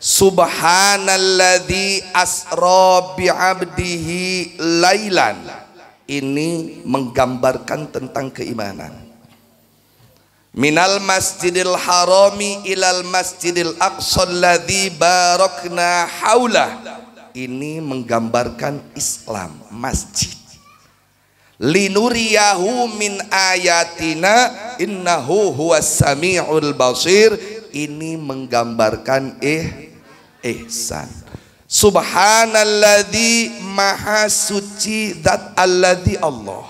Subhanalladzi asra bi'abdihi lailan. Ini menggambarkan tentang keimanan. Minal masjidil harami ilal masjidil aqsa alladzi barakna haulah. Ini menggambarkan Islam, masjid. Linuriyahu min ayatina innahu huwas sami'ul basir. Ini menggambarkan ihsan. Subhanalladzi maha suci zat alladzi Allah.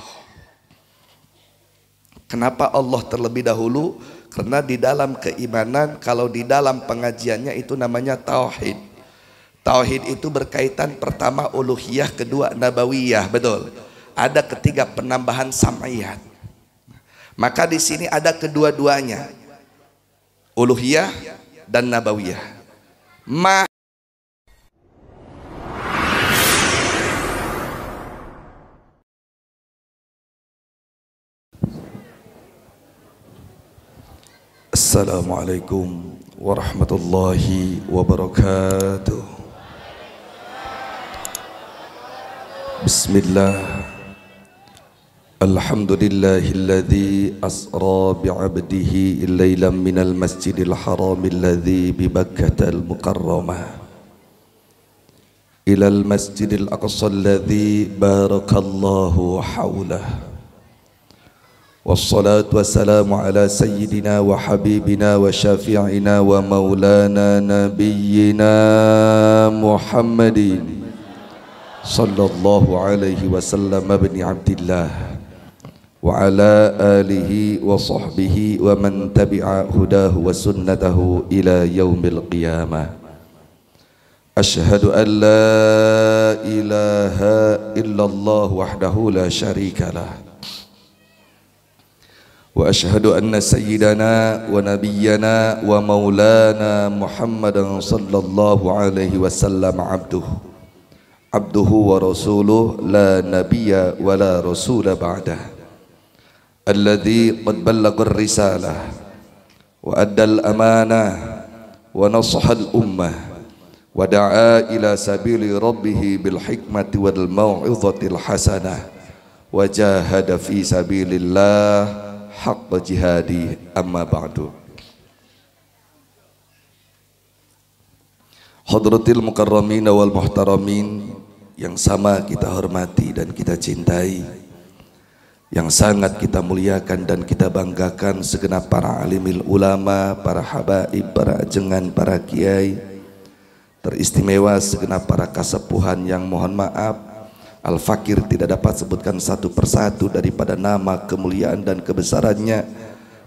Kenapa Allah terlebih dahulu? Karena di dalam keimanan, kalau di dalam pengajiannya itu namanya tauhid. Tauhid itu berkaitan pertama uluhiyah, kedua nabawiyah, betul. Ada ketiga penambahan sam'iyat. Maka di sini ada kedua-duanya, uluhiyah dan nabawiyah. Assalamualaikum warahmatullahi wabarakatuh. Bismillah. Alhamdulillahilladzi asra bi'abdihi lailan minal masjidil haramil ladzi bi Bakkatal Mukarramah ilal masjidil aqsa alladzi barakallahu haulahu. Wassalatu wassalamu ala sayyidina wa habibina wa syafi'ina wa maulana nabiyyina Muhammadin sallallahu alaihi wasallam ibni Abdillah wa ala alihi wa sahbihi wa man tabi'a hudahu wa sunnatahu ila yaumil qiyamah. Ashhadu an la ilaha illallah wahdahu la syarika lah. Wa ashhadu anna sayyidana wa nabiyyana wa maulana Muhammadan sallallahu alaihi wasallam abduhu wa rasuluh la nabiyya wa la rasula ba'dah alladhi qad ballagha ar-risalah wa adda al-amanah wa nasaha al-ummah wa da'a ila sabili rabbih bil hikmati wal mau'izati al-hasanah wa jahada fi sabilillah haqqa jihadi, amma ba'du. Hadratil mukarramin wal muhtaramin yang sama kita hormati dan kita cintai, yang sangat kita muliakan dan kita banggakan, segenap para alimil ulama, para habaib, para ajengan, para kiai, teristimewa segenap para kasepuhan yang mohon maaf Al-Fakir tidak dapat sebutkan satu persatu daripada nama, kemuliaan dan kebesarannya.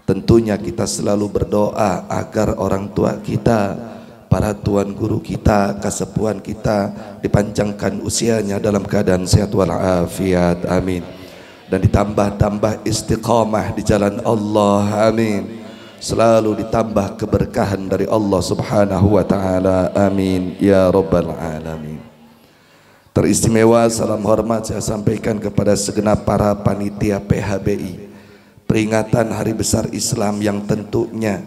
Tentunya kita selalu berdoa agar orang tua kita, para tuan guru kita, kasepuhan kita dipanjangkan usianya dalam keadaan sehat walafiat, amin. Dan ditambah-tambah istiqamah di jalan Allah, amin. Selalu ditambah keberkahan dari Allah subhanahu wa ta'ala, amin ya rabbal alamin. Teristimewa salam hormat saya sampaikan kepada segenap para panitia PHBI peringatan Hari Besar Islam, yang tentunya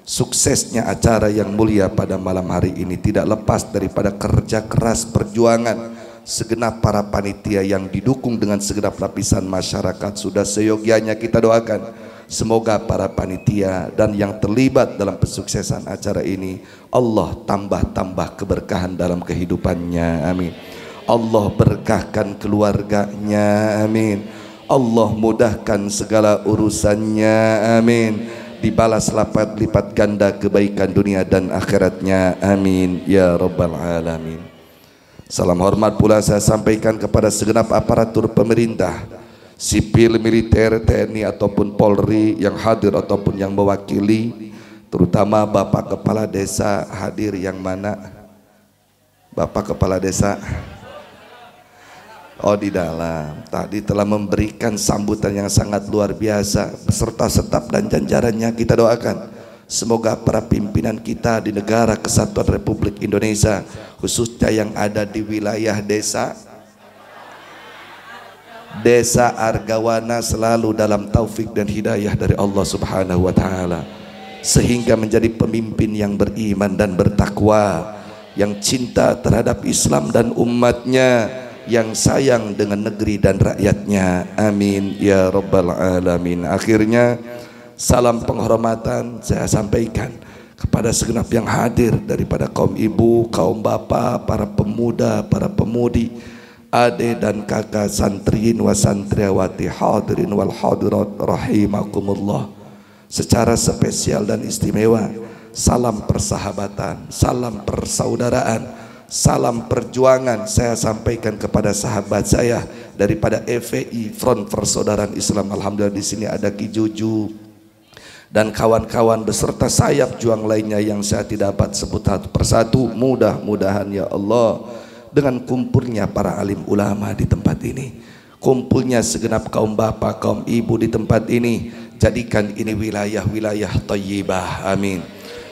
suksesnya acara yang mulia pada malam hari ini tidak lepas daripada kerja keras perjuangan segenap para panitia yang didukung dengan segenap lapisan masyarakat. Sudah seyogyanya kita doakan semoga para panitia dan yang terlibat dalam kesuksesan acara ini Allah tambah keberkahan dalam kehidupannya, amin. Allah berkahkan keluarganya, amin. Allah mudahkan segala urusannya, amin. Dibalas lipat ganda kebaikan dunia dan akhiratnya, amin ya rabbal alamin. Salam hormat pula saya sampaikan kepada segenap aparatur pemerintah, sipil, militer, TNI ataupun Polri yang hadir ataupun yang mewakili, terutama Bapak Kepala Desa hadir yang mana? Bapak Kepala Desa di dalam tadi telah memberikan sambutan yang sangat luar biasa beserta staf dan jajarannya. Kita doakan semoga para pimpinan kita di negara kesatuan Republik Indonesia, khususnya yang ada di wilayah desa Argawana, selalu dalam taufik dan hidayah dari Allah subhanahu wa ta'ala, sehingga menjadi pemimpin yang beriman dan bertakwa, yang cinta terhadap Islam dan umatnya, yang sayang dengan negeri dan rakyatnya. Amin ya rabbal alamin. Akhirnya salam penghormatan saya sampaikan kepada segenap yang hadir daripada kaum ibu, kaum bapak, para pemuda, para pemudi, adik dan kakak, santriin wa santriawati, hadirin wal hadirat rahimakumullah. Secara spesial dan istimewa, salam persahabatan, salam persaudaraan, salam perjuangan saya sampaikan kepada sahabat saya daripada FPI, Front Persaudaraan Islam. Alhamdulillah di sini ada Ki Juju dan kawan-kawan beserta sayap juang lainnya yang saya tidak dapat sebut satu persatu. Mudah-mudahan ya Allah, dengan kumpulnya para alim ulama di tempat ini, kumpulnya segenap kaum bapak, kaum ibu di tempat ini, jadikan ini wilayah-wilayah thayyibah, amin,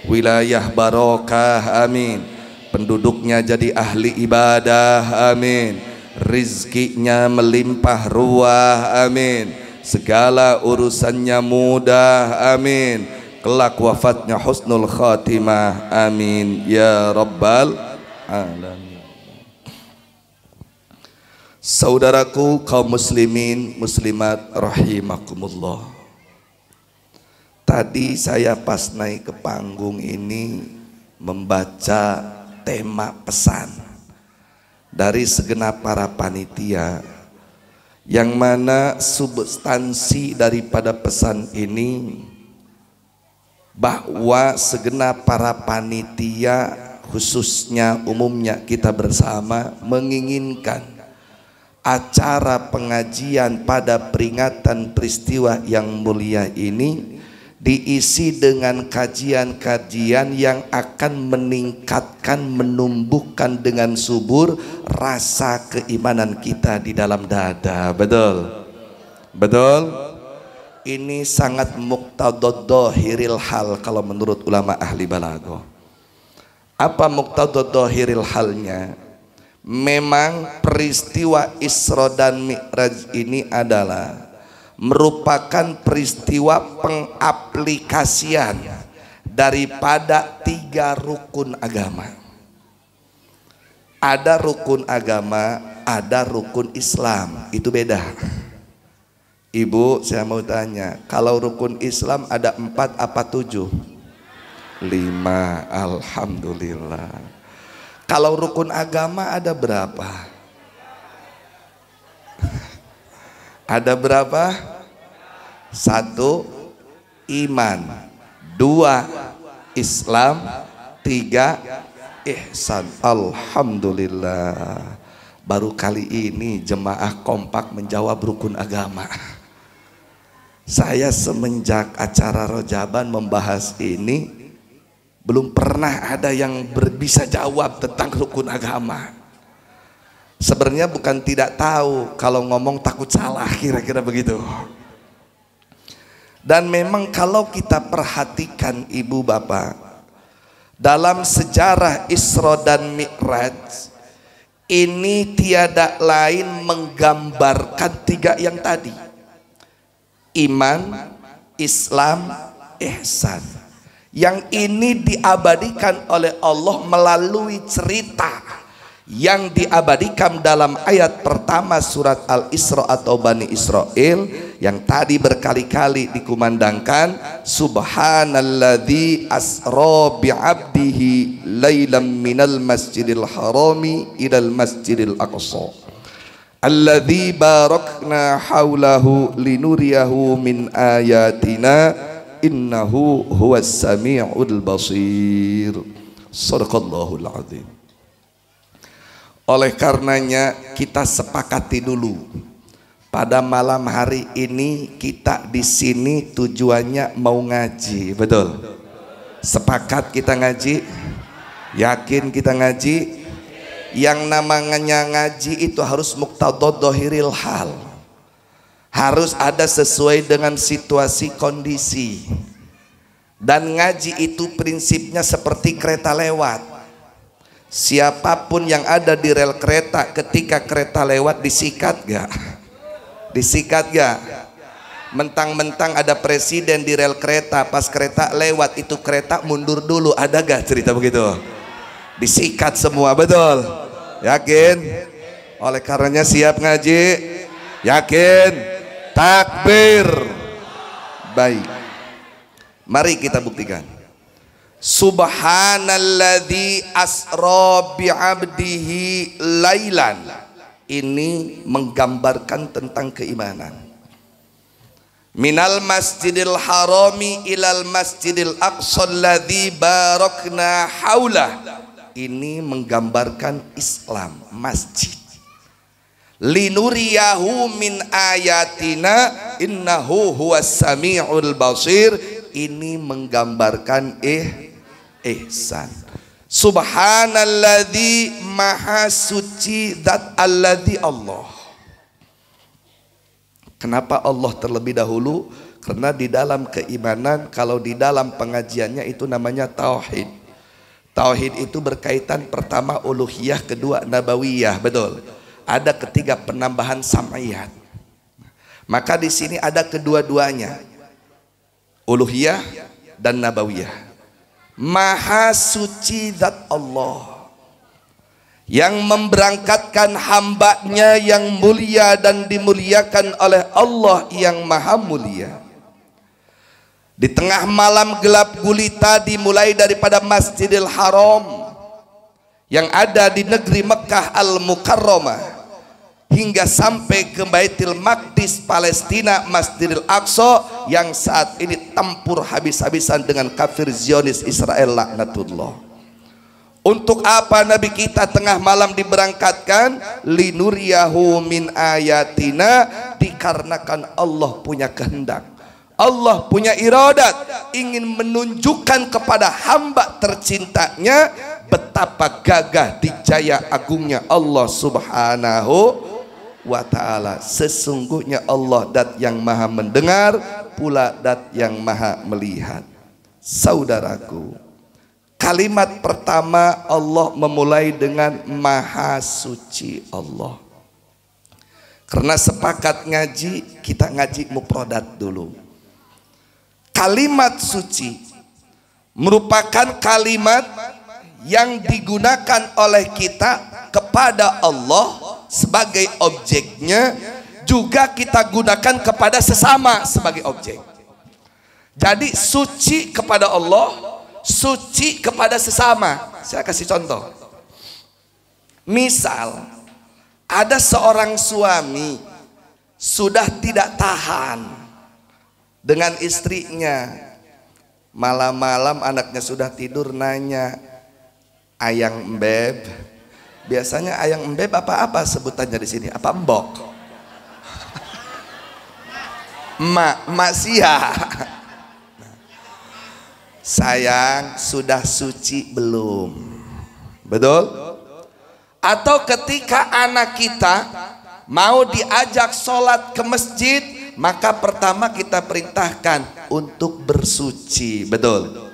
wilayah barokah, amin, penduduknya jadi ahli ibadah, amin, rizkinya melimpah ruah, amin, segala urusannya mudah, amin, kelak wafatnya husnul khatimah, amin ya rabbal alamin. Saudaraku kaum muslimin muslimat rahimakumullah, tadi saya pas naik ke panggung ini membaca tema pesan dari segenap para panitia, yang mana substansi daripada pesan ini bahwa segenap para panitia, khususnya umumnya kita bersama, menginginkan acara pengajian pada peringatan peristiwa yang mulia ini diisi dengan kajian-kajian yang akan meningkatkan, menumbuhkan dengan subur rasa keimanan kita di dalam dada. Betul? Betul? Ini sangat muqtadad dhahiril hal kalau menurut ulama ahli balaghah. Apa muqtadad dhahiril halnya? Memang peristiwa Isra dan Mi'raj ini adalah merupakan peristiwa pengaplikasian daripada 3 rukun agama. Ada rukun agama, ada rukun Islam, itu beda. Ibu, saya mau tanya, kalau rukun Islam ada 4 apa 7? 5, alhamdulillah. Kalau rukun agama ada berapa? Ada berapa? 1 iman, 2 Islam, 3 ihsan. Alhamdulillah, baru kali ini jemaah kompak menjawab rukun agama. Saya semenjak acara Rojaban membahas ini belum pernah ada yang bisa jawab tentang rukun agama. Sebenarnya bukan tidak tahu, kalau ngomong takut salah, kira-kira begitu. Dan memang kalau kita perhatikan ibu bapak, dalam sejarah Isra dan Mi'raj ini tiada lain menggambarkan 3 yang tadi: iman, Islam, ihsan. Yang ini diabadikan oleh Allah melalui cerita yang diabadikan dalam ayat pertama surat Al-Isra atau Bani Israel, yang tadi berkali-kali dikumandangkan, subhanalladzi asra bi'abdihi lailam minal masjidil harami ilal masjidil aqsa alladzi barakna haulahu linuriyahu min ayatina innahu huwas sami'ul basir. Shadaqallahul azim. Oleh karenanya kita sepakati dulu, pada malam hari ini kita di sini tujuannya mau ngaji, betul? Sepakat kita ngaji? Yakin kita ngaji? Yang namanya ngaji itu harus muqtadad dhahiril hal, harus ada sesuai dengan situasi kondisi. Dan ngaji itu prinsipnya seperti kereta lewat. Siapapun yang ada di rel kereta, ketika kereta lewat disikat gak? Disikat gak? Mentang-mentang ada presiden di rel kereta, pas kereta lewat itu kereta mundur dulu, ada gak cerita begitu? Disikat semua, betul? Yakin? Oleh karenanya siap ngaji? Yakin? Takbir. Baik. Mari kita buktikan. Subhanalladzi asra bi'abdihi lailan. Ini menggambarkan tentang keimanan. Minal masjidil harami ilal masjidil aqsa alladzi barakna haulah. Ini menggambarkan Islam, masjid. Linuriyahu min ayatina innahu huwas samiul basir. Ini menggambarkan ihsan. Subhanalladzi maha suci zat alladzi Allah. Kenapa Allah terlebih dahulu? Karena di dalam keimanan, kalau di dalam pengajiannya itu namanya tauhid. Tauhid itu berkaitan pertama uluhiyah, kedua nabawiyah, betul. Ada ketiga penambahan sam'iyat. Maka di sini ada kedua-duanya, uluhiyah dan nabawiyah. Maha suci zat Allah yang memberangkatkan hambanya yang mulia dan dimuliakan oleh Allah yang maha mulia. Di tengah malam gelap gulita, dimulai daripada Masjidil Haram yang ada di negeri Mekah Al-Mukarramah hingga sampai ke Baitul Maqdis Palestina, Masjidil Aqsa yang saat ini tempur habis-habisan dengan kafir Zionis Israel laknatullah. Untuk apa Nabi kita tengah malam diberangkatkan? Linuriyahu min ayatina, dikarenakan Allah punya kehendak, Allah punya iradat, ingin menunjukkan kepada hamba tercintanya betapa gagah dijaya agungnya Allah subhanahu wa ta'ala. Sesungguhnya Allah dat yang maha mendengar, pula dat yang maha melihat. Saudaraku, kalimat pertama Allah memulai dengan maha suci Allah. Karena sepakat ngaji, kita ngaji mufradat dulu. Kalimat suci merupakan kalimat yang digunakan oleh kita kepada Allah sebagai objeknya, juga kita gunakan kepada sesama sebagai objek. Jadi suci kepada Allah, suci kepada sesama. Saya kasih contoh. Misal ada seorang suami sudah tidak tahan dengan istrinya, malam-malam anaknya sudah tidur nanya, ayang embeb. Biasanya ayang embeb apa sebutannya di sini? Apa embok? Mak sia. Sayang, sudah suci belum? Betul? Atau ketika anak kita mau diajak sholat ke masjid, maka pertama kita perintahkan untuk bersuci, betul?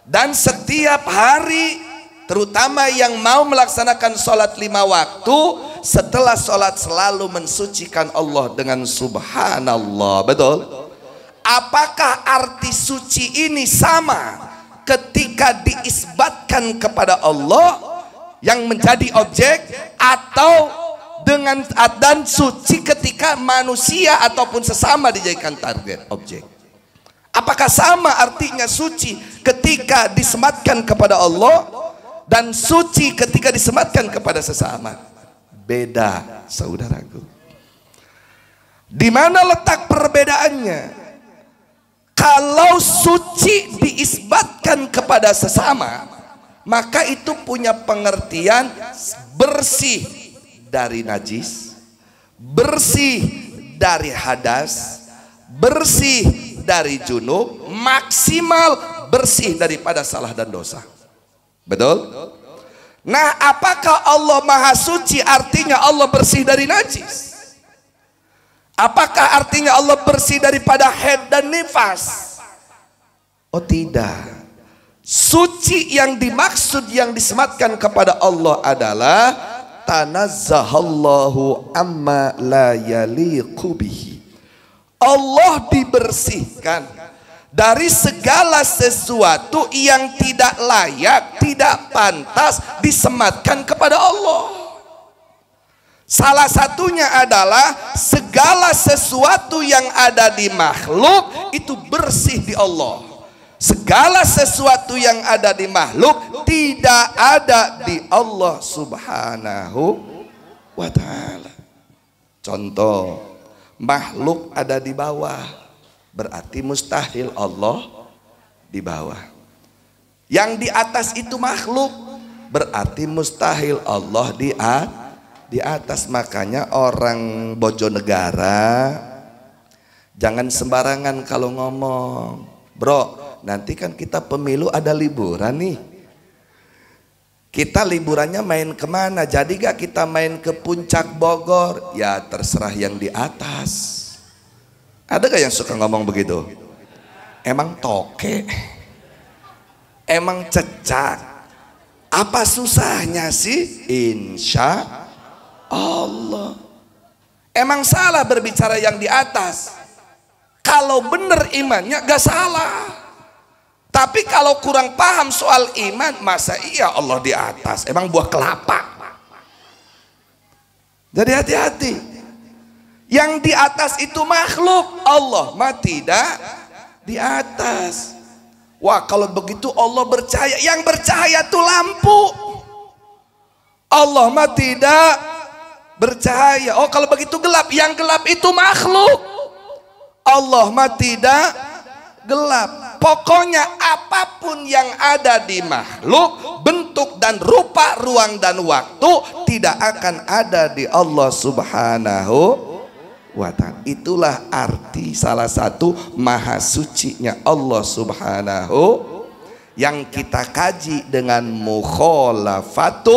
Dan setiap hari, terutama yang mau melaksanakan sholat 5 waktu, setelah sholat selalu mensucikan Allah dengan subhanallah, betul? Apakah arti suci ini sama ketika diisbatkan kepada Allah yang menjadi objek, atau dengan dan suci ketika manusia ataupun sesama dijadikan target objek? Apakah sama artinya suci ketika disematkan kepada Allah dan suci ketika disematkan kepada sesama? Beda, saudaraku. Di mana letak perbedaannya? Kalau suci diisbatkan kepada sesama, maka itu punya pengertian bersih dari najis, bersih dari hadas, bersih dari junub, maksimal bersih daripada salah dan dosa. Betul? Nah, apakah Allah maha suci artinya Allah bersih dari najis? Apakah artinya Allah bersih daripada haid dan nifas? Oh tidak. Suci yang dimaksud, yang disematkan kepada Allah adalah tanazzahallahu amma la yaliqu bihi. Allah dibersihkan dari segala sesuatu yang tidak layak, tidak pantas disematkan kepada Allah. Salah satunya adalah segala sesuatu yang ada di makhluk itu bersih di Allah. Segala sesuatu yang ada di makhluk tidak ada di Allah Subhanahu wa ta'ala. Contoh, makhluk ada di bawah, berarti mustahil Allah di bawah. Yang di atas itu makhluk, berarti mustahil Allah di atas. Makanya orang Bojonegara jangan sembarangan kalau ngomong. Bro, nanti kan kita pemilu ada liburan nih. Kita liburannya main kemana? Jadi gak kita main ke puncak Bogor? Ya terserah yang di atas. Ada gak yang suka ngomong begitu? Emang toke? Emang cecak? Apa susahnya sih? Insya Allah. Emang salah berbicara yang di atas? Kalau bener imannya gak salah. Tapi kalau kurang paham soal iman, masa iya Allah di atas? Emang buah kelapa? Jadi hati-hati. Yang di atas itu makhluk, Allah mah tidak di atas. Wah, kalau begitu Allah bercahaya. Yang bercahaya itu lampu. Allah mah tidak bercahaya. Oh, kalau begitu gelap. Yang gelap itu makhluk. Allah mah tidak gelap. Pokoknya apapun yang ada di makhluk, bentuk dan rupa, ruang dan waktu, tidak akan ada di Allah Subhanahu wa ta'ala. Itulah arti salah satu maha sucinya Allah Subhanahu yang kita kaji dengan mukhalafatu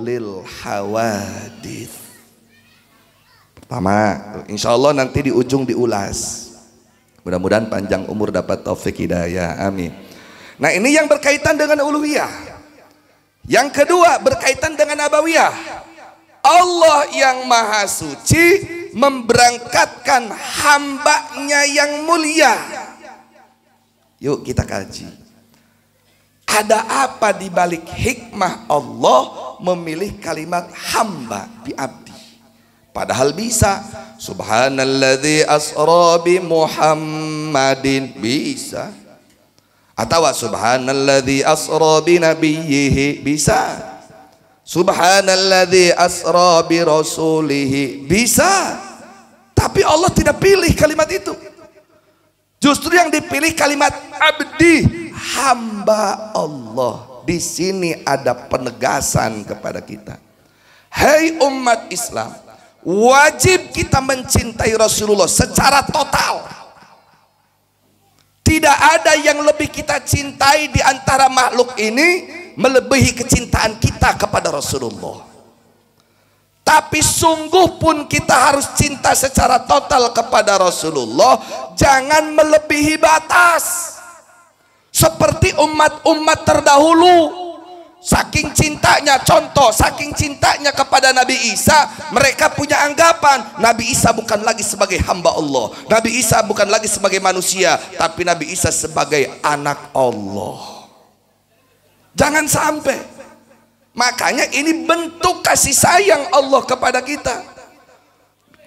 lil hawadith. Pertama, insya Allah nanti di ujung diulas. Mudah-mudahan panjang umur, dapat taufik hidayah, amin. Nah, ini yang berkaitan dengan uluhiyah. Yang kedua berkaitan dengan nabawiyah. Allah yang maha suci memberangkatkan hambanya yang mulia. Yuk kita kaji. Ada apa di balik hikmah Allah memilih kalimat hamba bi abdi? Padahal bisa subhanalladzi asra bi Muhammadin, bisa. Atau subhanalladzi asra bi nabiyhi, bisa. Subhanalladzi asra bi rasulihi, bisa. Tapi Allah tidak pilih kalimat itu. Justru yang dipilih kalimat abdi, hamba Allah. Di sini ada penegasan kepada kita. Hai umat Islam, wajib kita mencintai Rasulullah secara total. Tidak ada yang lebih kita cintai di antara makhluk ini melebihi kecintaan kita kepada Rasulullah. Tapi sungguh pun kita harus cinta secara total kepada Rasulullah, jangan melebihi batas. Seperti umat-umat terdahulu, saking cintanya, contoh, saking cintanya kepada Nabi Isa, mereka punya anggapan Nabi Isa bukan lagi sebagai hamba Allah, Nabi Isa bukan lagi sebagai manusia, tapi Nabi Isa sebagai anak Allah. Jangan sampai. Makanya ini bentuk kasih sayang Allah kepada kita.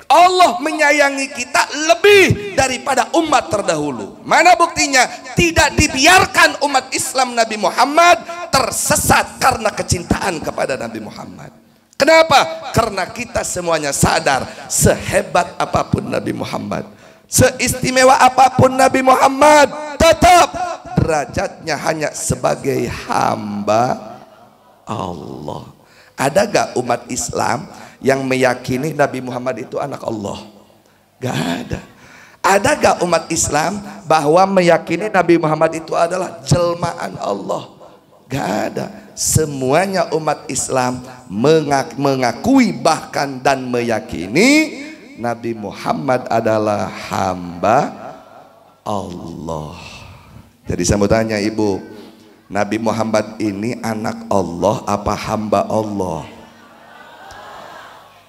Allah menyayangi kita lebih daripada umat terdahulu. Mana buktinya? Tidak dibiarkan umat Islam Nabi Muhammad tersesat karena kecintaan kepada Nabi Muhammad. Kenapa? Karena kita semuanya sadar, sehebat apapun Nabi Muhammad, seistimewa apapun Nabi Muhammad, tetap derajatnya hanya sebagai hamba Allah. Ada gak umat Islam yang meyakini Nabi Muhammad itu anak Allah? Gak ada. Ada gak umat Islam bahwa meyakini Nabi Muhammad itu adalah jelmaan Allah? Gak ada. Semuanya umat Islam mengakui bahkan dan meyakini Nabi Muhammad adalah hamba Allah. Jadi saya mau tanya ibu, Nabi Muhammad ini anak Allah apa hamba Allah?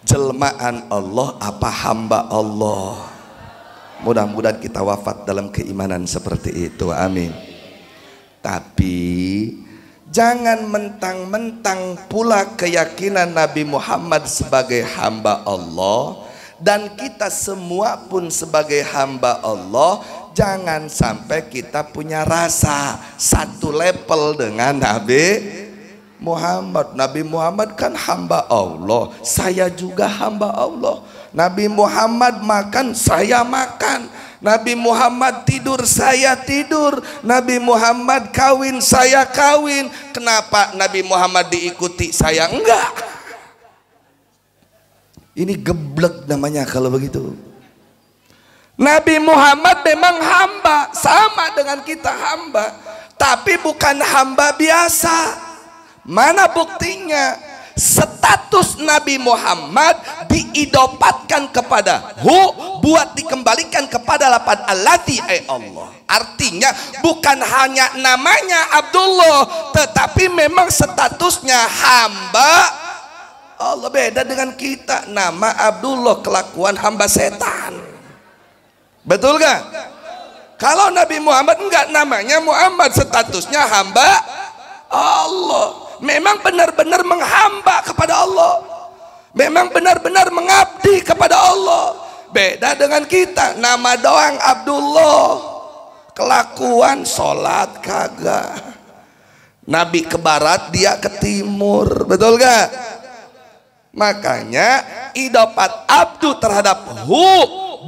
Jelmaan Allah apa hamba Allah? Mudah-mudahan kita wafat dalam keimanan seperti itu, amin. Tapi jangan mentang-mentang pula keyakinan Nabi Muhammad sebagai hamba Allah, dan kita semua pun sebagai hamba Allah, jangan sampai kita punya rasa satu level dengan Nabi Muhammad. Nabi Muhammad kan hamba Allah, saya juga hamba Allah. Nabi Muhammad makan, saya makan. Nabi Muhammad tidur, saya tidur. Nabi Muhammad kawin, saya kawin. Kenapa Nabi Muhammad diikuti, saya enggak? Ini geblek namanya kalau begitu. Nabi Muhammad memang hamba, sama dengan kita hamba, tapi bukan hamba biasa. Mana buktinya? Status Nabi Muhammad diidopatkan kepada buat dikembalikan kepada lafaz allati ay Allah. Artinya bukan hanya namanya Abdullah, tetapi memang statusnya hamba Allah. Beda dengan kita, nama Abdullah, kelakuan hamba setan. Betul gak? Kalau Nabi Muhammad enggak, namanya Muhammad, statusnya hamba Allah. Memang benar-benar menghamba kepada Allah, memang benar-benar mengabdi kepada Allah. Beda dengan kita, nama doang Abdullah, kelakuan sholat kagak. Nabi ke barat, dia ke timur, betul gak? Makanya idopat abdu terhadap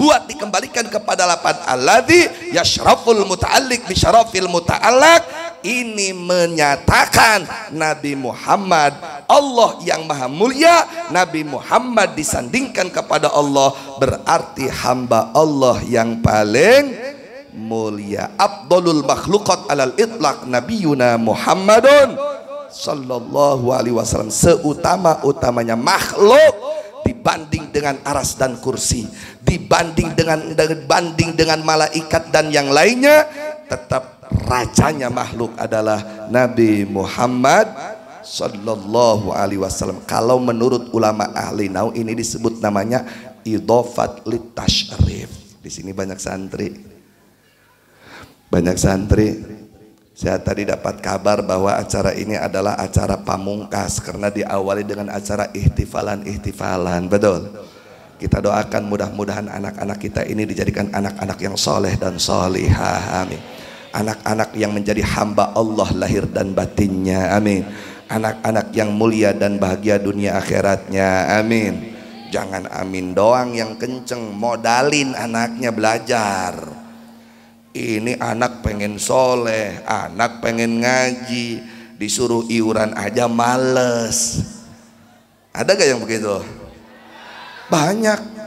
buat dikembalikan kepada lafaz alladzi yashraful muta'alliq bi syarafil muta'allaq. Ini menyatakan Nabi Muhammad Allah yang maha mulia, Nabi Muhammad disandingkan kepada Allah, berarti hamba Allah yang paling mulia. Afdalul makhluqat alal itlaq nabiyuna Muhammadun sallallahu alaihi wasallam. Seutama-utamanya makhluk dibanding dengan aras dan kursi, dibanding dengan malaikat dan yang lainnya, tetap rajanya makhluk adalah Nabi Muhammad sallallahu alaihi wasallam. Kalau menurut ulama ahli nahwu ini disebut namanya idhofat litasyrif. Di sini banyak santri. Saya tadi dapat kabar bahwa acara ini adalah acara pamungkas karena diawali dengan acara ihtifalan. Betul. Kita doakan mudah-mudahan anak-anak kita ini dijadikan anak-anak yang soleh dan solihah, amin. Anak-anak yang menjadi hamba Allah lahir dan batinnya, amin. Anak-anak yang mulia dan bahagia dunia akhiratnya, amin. Jangan amin doang yang kenceng, modalin anaknya belajar. Ini anak pengen soleh, anak pengen ngaji, disuruh iuran aja males. Ada gak yang begitu? Banyak.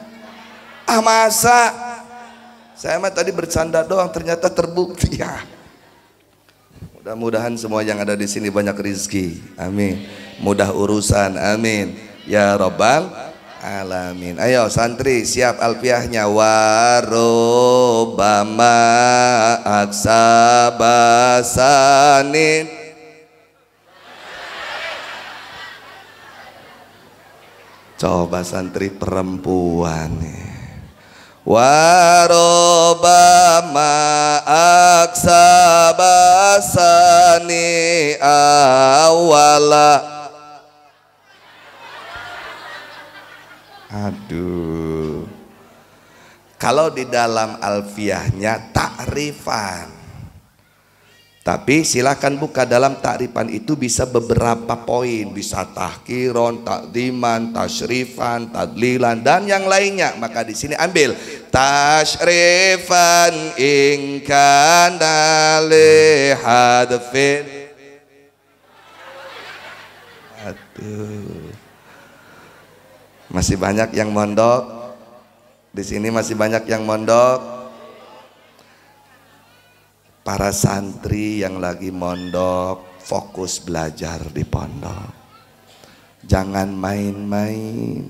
Masa? Saya mah tadi bercanda doang, ternyata terbukti ya. Mudah-mudahan semua yang ada di sini banyak rezeki, amin. Mudah urusan, amin. Ya Rabbal alamin. Ayo santri siap alfiahnya. Warobama aksabasanin. Coba santri perempuan nih. Warobama aksabasani awala. Aduh, kalau di dalam alfiahnya takrifan, tapi silahkan buka dalam takrifan itu bisa beberapa poin, bisa tahkiron, takdiman, tasyrifan, tadlilan dan yang lainnya. Maka di sini ambil tasyrifan in kana li hadfin. Aduh, masih banyak yang mondok di sini, masih banyak yang mondok. Para santri yang lagi mondok, fokus belajar di pondok. Jangan main-main.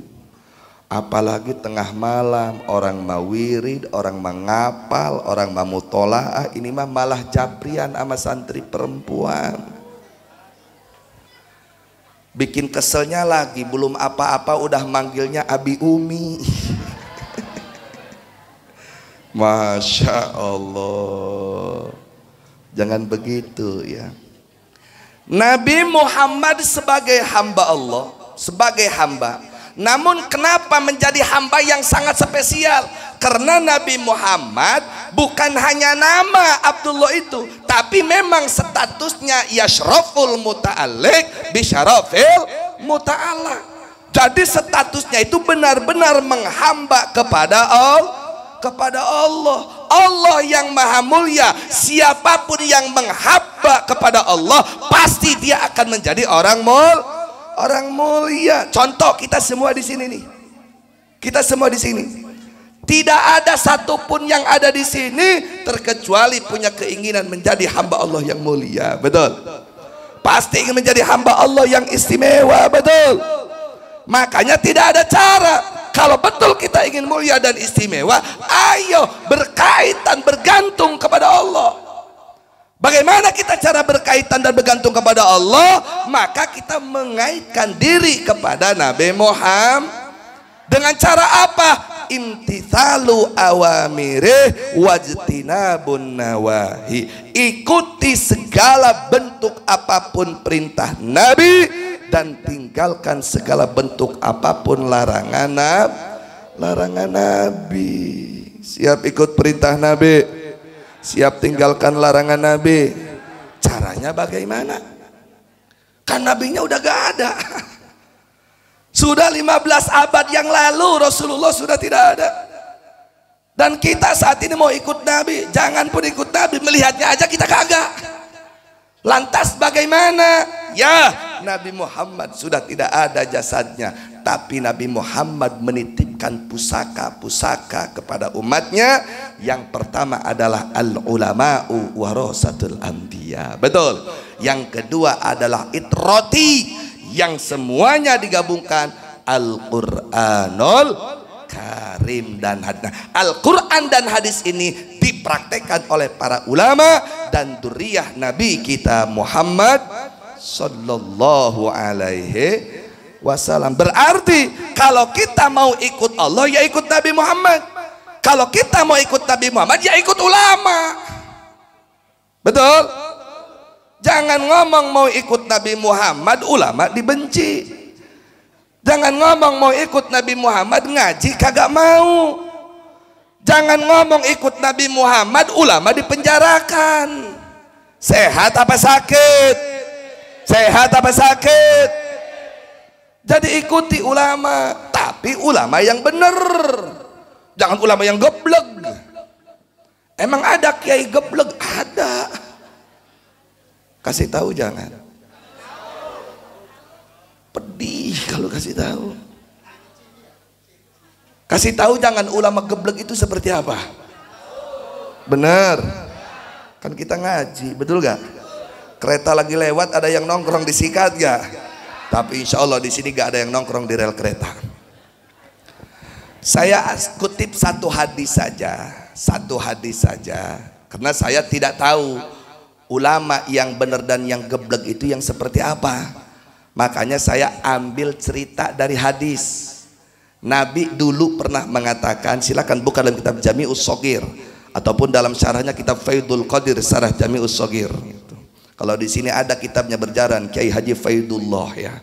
Apalagi tengah malam, orang mau wirid, orang mau ngapal, orang mau mutolaah. Ini mah malah japrian sama santri perempuan. Bikin keselnya lagi, belum apa-apa udah manggilnya Abi Umi. Masya Allah. Jangan begitu ya. Nabi Muhammad sebagai hamba Allah, sebagai hamba. Namun kenapa menjadi hamba yang sangat spesial? Karena Nabi Muhammad bukan hanya nama Abdullah itu, tapi memang statusnya yashraful muta'alliq bisyarafil muta'alla. Jadi statusnya itu benar-benar menghamba kepada Allah. Allah yang maha mulia. Siapapun yang menghamba kepada Allah, pasti dia akan menjadi orang mulia. Contoh kita semua di sini nih. Kita semua di sini. Tidak ada satupun yang ada di sini terkecuali punya keinginan menjadi hamba Allah yang mulia. Betul? Pasti ingin menjadi hamba Allah yang istimewa. Betul? Makanya tidak ada cara. Kalau betul kita ingin mulia dan istimewa, ayo berkaitan, bergantung kepada Allah. Bagaimana kita cara berkaitan dan bergantung kepada Allah? Maka kita mengaitkan diri kepada Nabi Muhammad. Dengan cara apa? Imtithalu awamirih wajtinabun nawahi. Ikuti segala bentuk apapun perintah Nabi dan tinggalkan segala bentuk apapun larangan Nabi. Siap ikut perintah Nabi, siap tinggalkan larangan Nabi. Caranya bagaimana? Kan nabinya udah gak ada. Sudah 15 abad yang lalu Rasulullah sudah tidak ada. Dan kita saat ini mau ikut Nabi, jangan pun ikut Nabi, melihatnya aja kita kagak. Lantas bagaimana? Ya, Nabi Muhammad sudah tidak ada jasadnya, tapi Nabi Muhammad menitipkan pusaka-pusaka kepada umatnya. Yang pertama adalah al-ulama'u warasatul anbiya. Betul. Yang kedua adalah itrati, yang semuanya digabungkan Al-Qur'anul Karim dan hadis. Al-Quran dan hadis ini dipraktekkan oleh para ulama dan duriyah Nabi kita Muhammad sallallahu alaihi wasallam. Berarti kalau kita mau ikut Allah, ya ikut Nabi Muhammad. Kalau kita mau ikut Nabi Muhammad, ya ikut ulama. Betul? Jangan ngomong mau ikut Nabi Muhammad, ulama dibenci. Jangan ngomong mau ikut Nabi Muhammad, ngaji kagak mau. Jangan ngomong ikut Nabi Muhammad, ulama dipenjarakan. Sehat apa sakit? Sehat apa sakit? Jadi ikuti ulama, tapi ulama yang benar. Jangan ulama yang geblek. Emang ada kiai geblek? Ada. Kasih tahu jangan. Pedih kalau kasih tahu. Kasih tahu jangan ulama geblek itu seperti apa? Benar. Kan kita ngaji, betul gak? Kereta lagi lewat ada yang nongkrong disikat gak? Tapi insya Allah di sini gak ada yang nongkrong di rel kereta. Saya kutip satu hadis saja, karena saya tidak tahu ulama yang benar dan yang geblek itu yang seperti apa. Makanya saya ambil cerita dari hadis. Nabi dulu pernah mengatakan, silakan buka dalam kitab Jami'us Shaghir ataupun dalam syarahnya kitab Faidul Qadir Syarah Jami'us Shaghir. Kalau di sini ada kitabnya berjaran Kiai Haji Faidullah ya,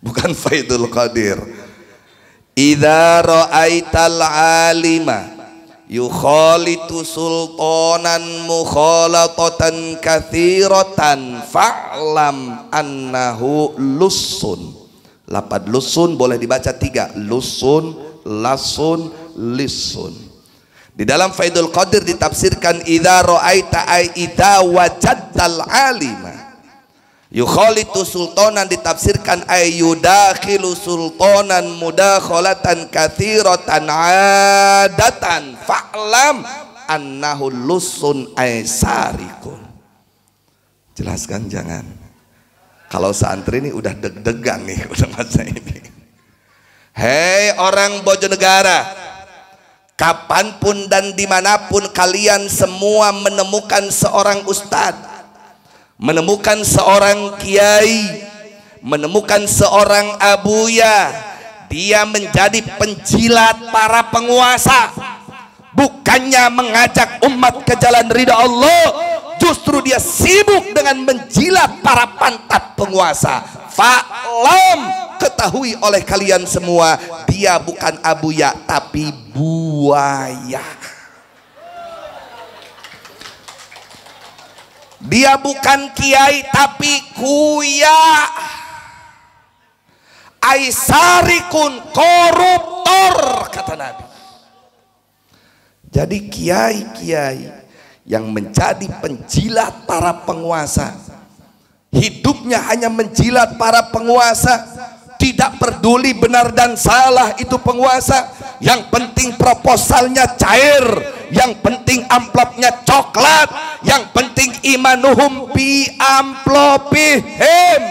bukan Faidul Qadir. Idza ra'aital alima yukhalitu sultanan mukhalatatan katsiratan fa'lam annahu lussun. Lapad lusun boleh dibaca 3, lusun, lasun, lisun. Di dalam Faidul Qadir ditafsirkan idza ra'aita ay idza wajadtal alima. Yukhalitu sultanan ditafsirkan ay yudakhilu sultanan mudakhalatan katsiratan adatan fa'lam annahu lusun ay sarikun. Jelaskan jangan. Kalau santri ini udah deg-degan nih udah masa ini. Hei orang Bojonegara, kapanpun dan dimanapun kalian semua menemukan seorang ustadz, menemukan seorang kiai, menemukan seorang abuya, dia menjadi penjilat para penguasa, bukannya mengajak umat ke jalan ridha Allah, justru dia sibuk dengan menjilat para pantat penguasa. Fa'lam, ketahui oleh kalian semua, dia bukan abuya tapi buaya. Dia bukan kiai tapi kuya. Aisarikun, koruptor, kata Nabi. Jadi kiai-kiai yang menjadi penjilat para penguasa, hidupnya hanya menjilat para penguasa, tidak peduli benar dan salah itu penguasa, yang penting proposalnya cair, yang penting amplopnya coklat, yang penting imanuhum bi amplopihim.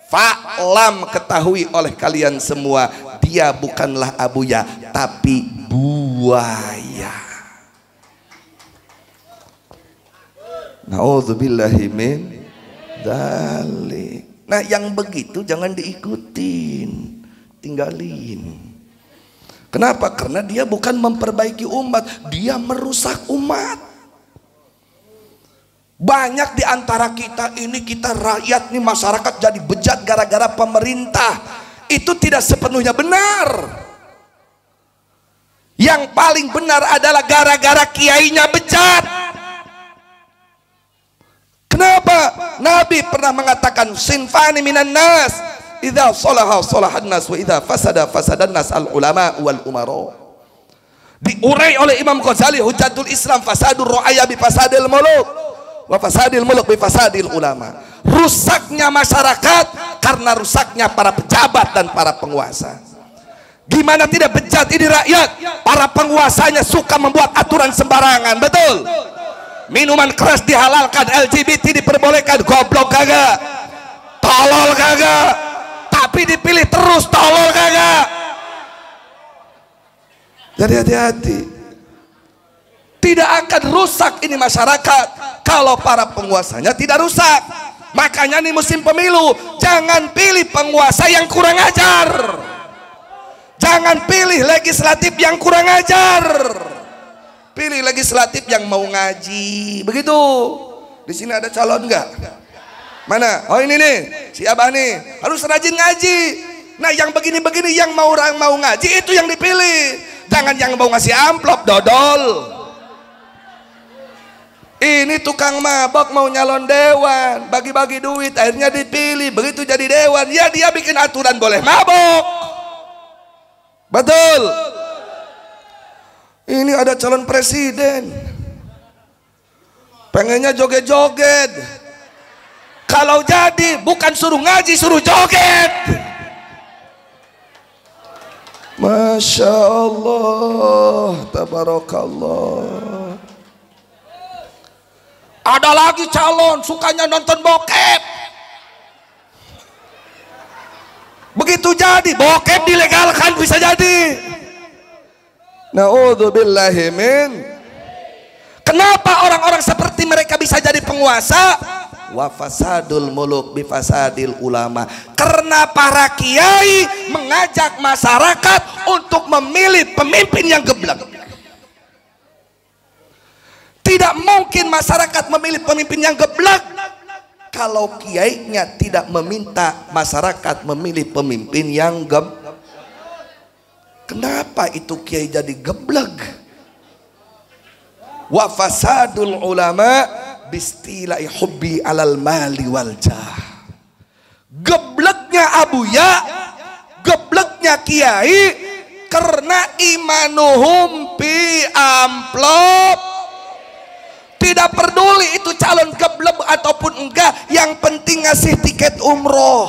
Fa'lam, ketahui oleh kalian semua, dia bukanlah abuya tapi buaya. Na'udzubillahi min dzalik. Nah, yang begitu jangan diikutin, tinggalin. Kenapa? Karena dia bukan memperbaiki umat, dia merusak umat. Banyak di antara kita ini, kita rakyat nih, masyarakat jadi bejat gara-gara pemerintah. Itu tidak sepenuhnya benar. Yang paling benar adalah gara-gara kiainya bejat. Kenapa? Nabi pernah mengatakan, sinfani minan nas, idza salaha salahan nas wa idza fasada fasadan nas, al ulama wal umara. Diurai oleh Imam Ghazali Hujjatul Islam, fasadur ra'aya bi fasadil muluk wa fasadil muluk bi fasadil ulama. Rusaknya masyarakat karena rusaknya para pejabat dan para penguasa. Gimana tidak bejat ini rakyat? Para penguasanya suka membuat aturan sembarangan, betul? Minuman keras dihalalkan, LGBT diperbolehkan, goblok kagak? Tolol kagak? Tapi dipilih terus, tolol kagak? Jadi hati-hati. Tidak akan rusak ini masyarakat kalau para penguasanya tidak rusak. Makanya nih musim pemilu, jangan pilih penguasa yang kurang ajar, jangan pilih legislatif yang kurang ajar, pilih legislatif yang mau ngaji. Begitu. Di sini ada calon nggak? Mana? Oh ini nih, si Abah nih harus rajin ngaji. Nah yang begini-begini yang mau ngaji itu yang dipilih. Jangan yang mau ngasih amplop dodol. Ini tukang mabok mau nyalon dewan, bagi-bagi duit, akhirnya dipilih. Begitu jadi dewan, ya dia bikin aturan boleh mabok. Betul. Ini ada calon presiden, pengennya joget-joget. Kalau jadi bukan suruh ngaji, suruh joget. Masya Allah, tabarakallah. Ada lagi calon sukanya nonton bokep. Begitu jadi bokep dilegalkan, bisa jadi. Na'udzubillahi min. Kenapa orang-orang seperti mereka bisa jadi penguasa? Wa fasadul muluk bi fasadil ulama. Karena para kiai mengajak masyarakat untuk memilih pemimpin yang geblek. Tidak mungkin masyarakat memilih pemimpin yang geblek kalau kiainya tidak meminta masyarakat memilih pemimpin yang geblek. Kenapa itu kiai jadi geblek? Wa fasadul ulama bistilai hubbi alal mali wal jah. Gebleknya abuya, gebleknya kiai karena imanuhum bi amplop. Tidak peduli itu calon geblek ataupun enggak, yang penting ngasih tiket umroh,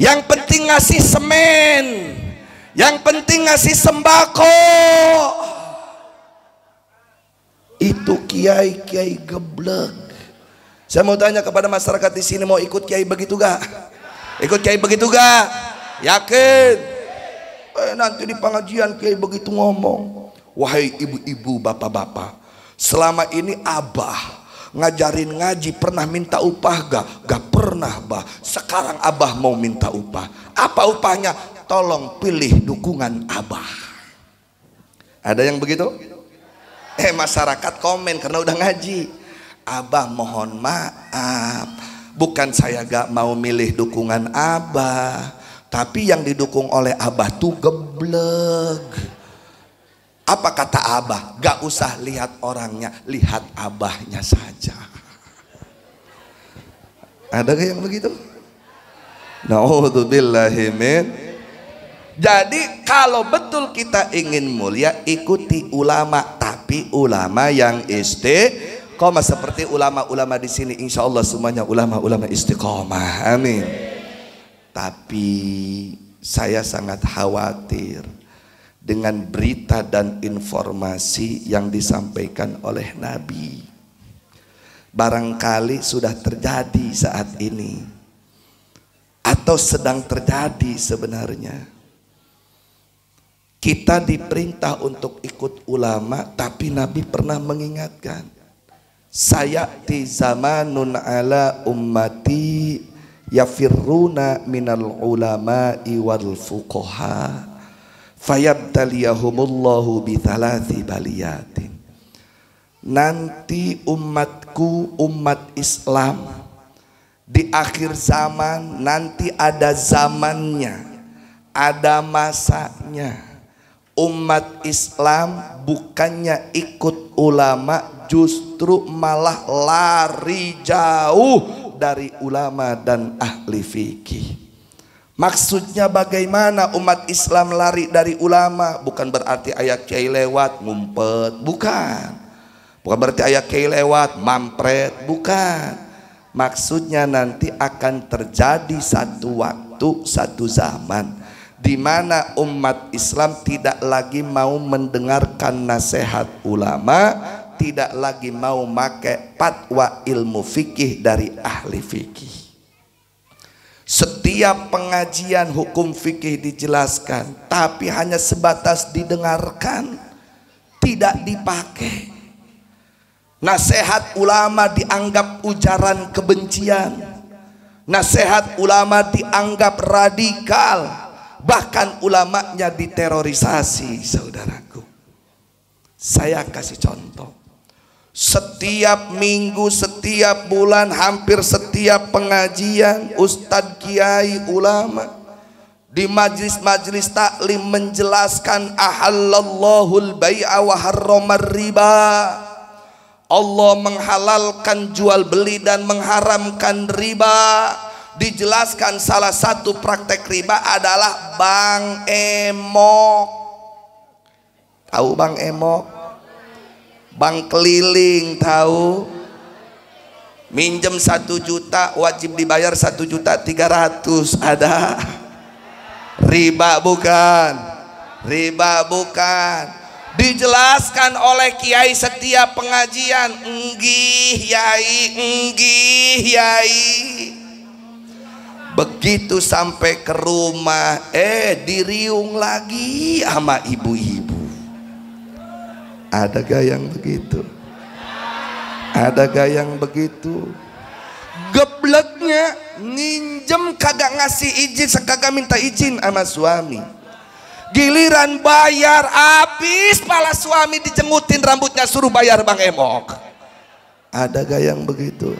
yang penting ngasih semen, yang penting ngasih sembako. Itu kiai-kiai geblek. Saya mau tanya kepada masyarakat di sini, mau ikut kiai begitu gak? Ikut kiai begitu gak? Yakin? Nanti di pengajian kiai begitu ngomong. Wahai ibu-ibu, bapak-bapak, selama ini abah ngajarin ngaji pernah minta upah gak? Gak pernah, bah. Sekarang abah mau minta upah. Apa upahnya? Tolong pilih dukungan abah. Ada yang begitu? Masyarakat komen karena udah ngaji. Abah mohon maaf, bukan saya gak mau milih dukungan Abah, tapi yang didukung oleh Abah tuh geblek. Apa kata Abah? Gak usah lihat orangnya, lihat Abahnya saja. Ada gak yang begitu? Na'udzubillahi min. Jadi kalau betul kita ingin mulia, ikuti ulama, tapi ulama yang istiqomah seperti ulama-ulama di sini. Insya Allah semuanya ulama-ulama istiqomah. Amin. Tapi saya sangat khawatir dengan berita dan informasi yang disampaikan oleh Nabi. Barangkali sudah terjadi saat ini atau sedang terjadi sebenarnya. Kita diperintah untuk ikut ulama, tapi Nabi pernah mengingatkan, sayati zamanun ala ummati yafirruna minal ulama'i wal fuqaha fayabtaliyahumullahu bithalathi baliyatin. Nanti umatku, umat Islam di akhir zaman, nanti ada zamannya, ada masanya. Umat Islam bukannya ikut ulama, justru malah lari jauh dari ulama dan ahli fikih. Maksudnya bagaimana umat Islam lari dari ulama? Bukan berarti ayat kiai lewat ngumpet, bukan. Bukan berarti ayat kiai lewat mampret, bukan. Maksudnya nanti akan terjadi satu waktu, satu zaman di mana umat Islam tidak lagi mau mendengarkan nasihat ulama, tidak lagi mau pakai fatwa ilmu fikih dari ahli fikih. Setiap pengajian hukum fikih dijelaskan, tapi hanya sebatas didengarkan, tidak dipakai. Nasihat ulama dianggap ujaran kebencian, nasihat ulama dianggap radikal. Bahkan ulamanya diterorisasi, saudaraku. Saya kasih contoh. Setiap minggu, setiap bulan, hampir setiap pengajian, ustadz, kiai, ulama di majlis-majlis taklim menjelaskan ahallallahul bai'a wa harramar riba. Allah menghalalkan jual beli dan mengharamkan riba. Dijelaskan salah satu praktek riba adalah bank emok. Tahu bank emok? Bank keliling, tahu? Minjem 1 juta wajib dibayar 1.300.000. Ada? Riba bukan? Riba bukan. Dijelaskan oleh kiai setiap pengajian. Enggih yai, enggih yai. Begitu sampai ke rumah, diriung lagi sama ibu-ibu. Ada gak yang begitu? Ada gak yang begitu? Gebleknya ninjem kagak ngasih izin, sekagak minta izin sama suami. Giliran bayar habis, pala suami dijengutin rambutnya suruh bayar bang emok. Ada gak yang begitu?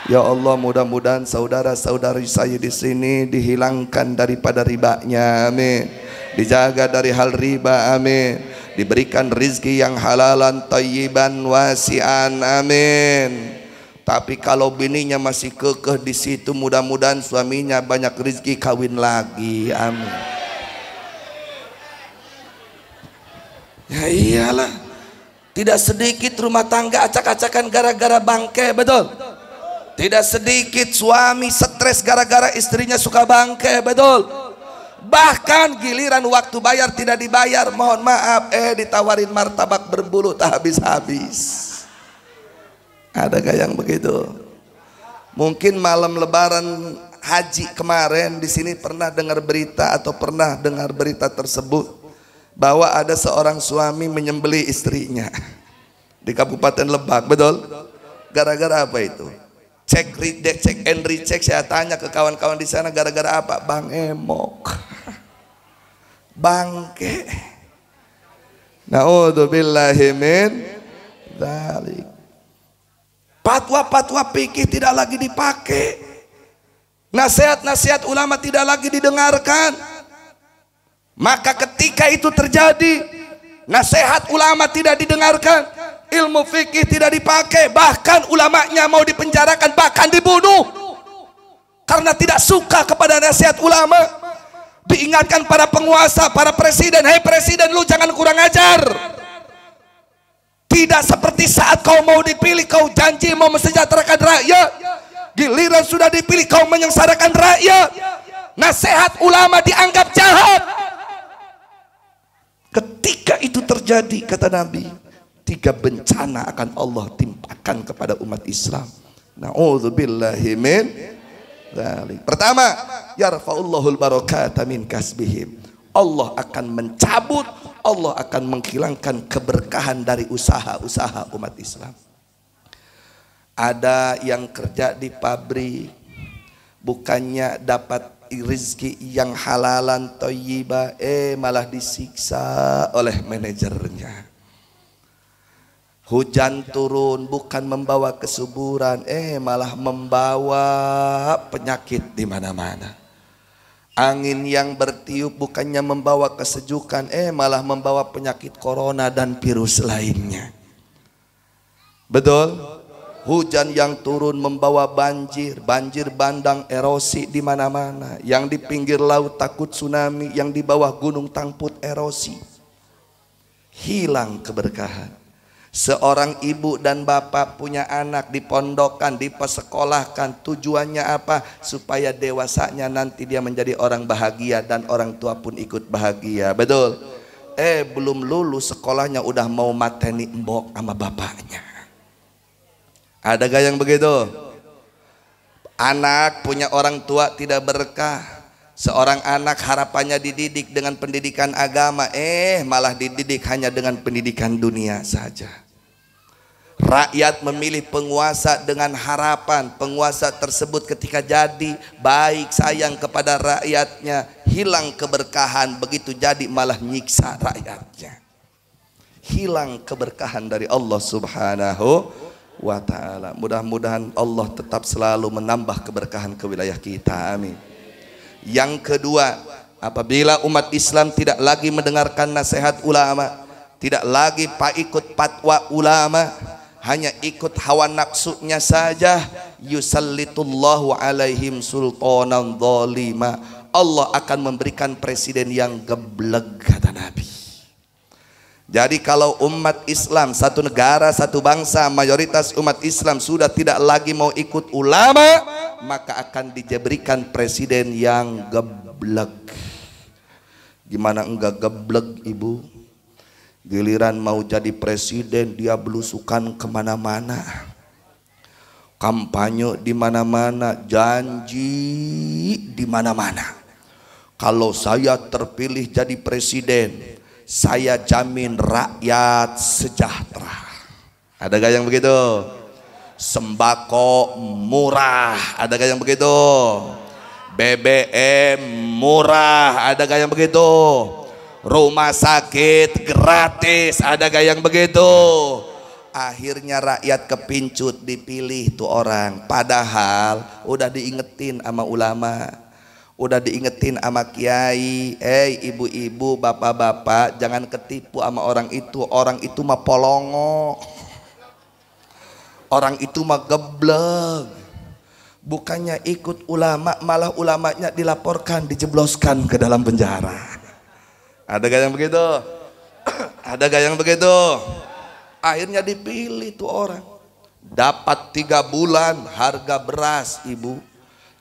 Ya Allah, mudah-mudahan saudara-saudari saya di sini dihilangkan daripada ribanya, amin. Dijaga dari hal riba, amin. Diberikan rizki yang halalan, thayyiban, wasi'an, amin. Tapi kalau bininya masih kekeh di situ, mudah-mudahan suaminya banyak rizki kawin lagi, amin. Ya iyalah, tidak sedikit rumah tangga acak-acakan gara-gara bangke, betul? Tidak sedikit suami stres gara-gara istrinya suka bangke, betul? Bahkan giliran waktu bayar tidak dibayar, mohon maaf, ditawarin martabak berbulu tak habis-habis. Ada gak yang begitu? Mungkin malam lebaran haji kemarin di sini pernah dengar berita atau pernah dengar berita tersebut bahwa ada seorang suami menyembelih istrinya di Kabupaten Lebak, betul? Gara-gara apa itu? Cek and recheck, saya tanya ke kawan-kawan di sana, gara-gara apa? Bang emok, bangke. Naudzubillahi min dzalik. Fatwa-fatwa fikih tidak lagi dipakai. Nasihat-nasihat ulama tidak lagi didengarkan. Maka ketika itu terjadi, nasihat ulama tidak didengarkan, ilmu fikih tidak dipakai, bahkan ulamanya mau dipenjarakan, bahkan dibunuh karena tidak suka kepada nasihat ulama. Diingatkan para penguasa, para presiden, hei presiden, lu jangan kurang ajar. Tidak seperti saat kau mau dipilih, kau janji mau mensejahterakan rakyat, giliran sudah dipilih kau menyengsarakan rakyat. Nasihat ulama dianggap jahat. Ketika itu terjadi, kata Nabi, 3 bencana akan Allah timpakan kepada umat Islam. Na'udzubillahi min dzalik. Pertama, yarfa'ullahul barakata min kasbihim. Allah akan mencabut, Allah akan menghilangkan keberkahan dari usaha-usaha umat Islam. Ada yang kerja di pabrik, bukannya dapat rezeki yang halalan thayyibah, malah disiksa oleh manajernya. Hujan turun bukan membawa kesuburan, malah membawa penyakit di mana-mana. Angin yang bertiup bukannya membawa kesejukan, malah membawa penyakit corona dan virus lainnya. Betul? Hujan yang turun membawa banjir, banjir bandang, erosi di mana-mana. Yang di pinggir laut takut tsunami, yang di bawah gunung Tangput erosi. Hilang keberkahan. Seorang ibu dan bapak punya anak, dipondokkan, dipersekolahkan. Tujuannya apa? Supaya dewasanya nanti dia menjadi orang bahagia dan orang tua pun ikut bahagia. Betul? Belum lulus sekolahnya udah mau mateni embok sama bapaknya. Ada gak yang begitu? Anak punya orang tua tidak berkah. Seorang anak harapannya dididik dengan pendidikan agama, malah dididik hanya dengan pendidikan dunia saja. Rakyat memilih penguasa dengan harapan penguasa tersebut ketika jadi baik sayang kepada rakyatnya, hilang keberkahan, begitu jadi malah nyiksa rakyatnya. Hilang keberkahan dari Allah Subhanahu wa ta'ala. Mudah-mudahan Allah tetap selalu menambah keberkahan ke wilayah kita, amin. Yang kedua, apabila umat Islam tidak lagi mendengarkan nasihat ulama, tidak lagi ikut fatwa ulama, hanya ikut hawa nafsunya saja, yusallitullahu alaihim sultanan zalima. Allah akan memberikan presiden yang geblek, kata Nabi. Jadi kalau umat Islam, satu negara, satu bangsa, mayoritas umat Islam sudah tidak lagi mau ikut ulama, maka akan diberikan presiden yang geblek. Gimana enggak geblek, ibu? Giliran mau jadi presiden dia belusukan kemana-mana, kampanye di mana-mana, janji di mana-mana. Kalau saya terpilih jadi presiden, saya jamin rakyat sejahtera. Ada gak yang begitu? Sembako murah. Ada gak yang begitu? BBM murah. Ada gak yang begitu? Rumah sakit gratis. Ada gak yang begitu? Akhirnya rakyat kepincut, dipilih tuh orang. Padahal udah diingetin sama ulama, udah diingetin sama kiai, ibu-ibu, bapak-bapak, jangan ketipu sama orang itu. Orang itu mah polongo, orang itu mah geblek. Bukannya ikut ulama, malah ulamanya dilaporkan, dijebloskan ke dalam penjara. Ada gak yang begitu? Ada gak yang begitu? Akhirnya dipilih tuh orang. Dapat 3 bulan harga beras, ibu,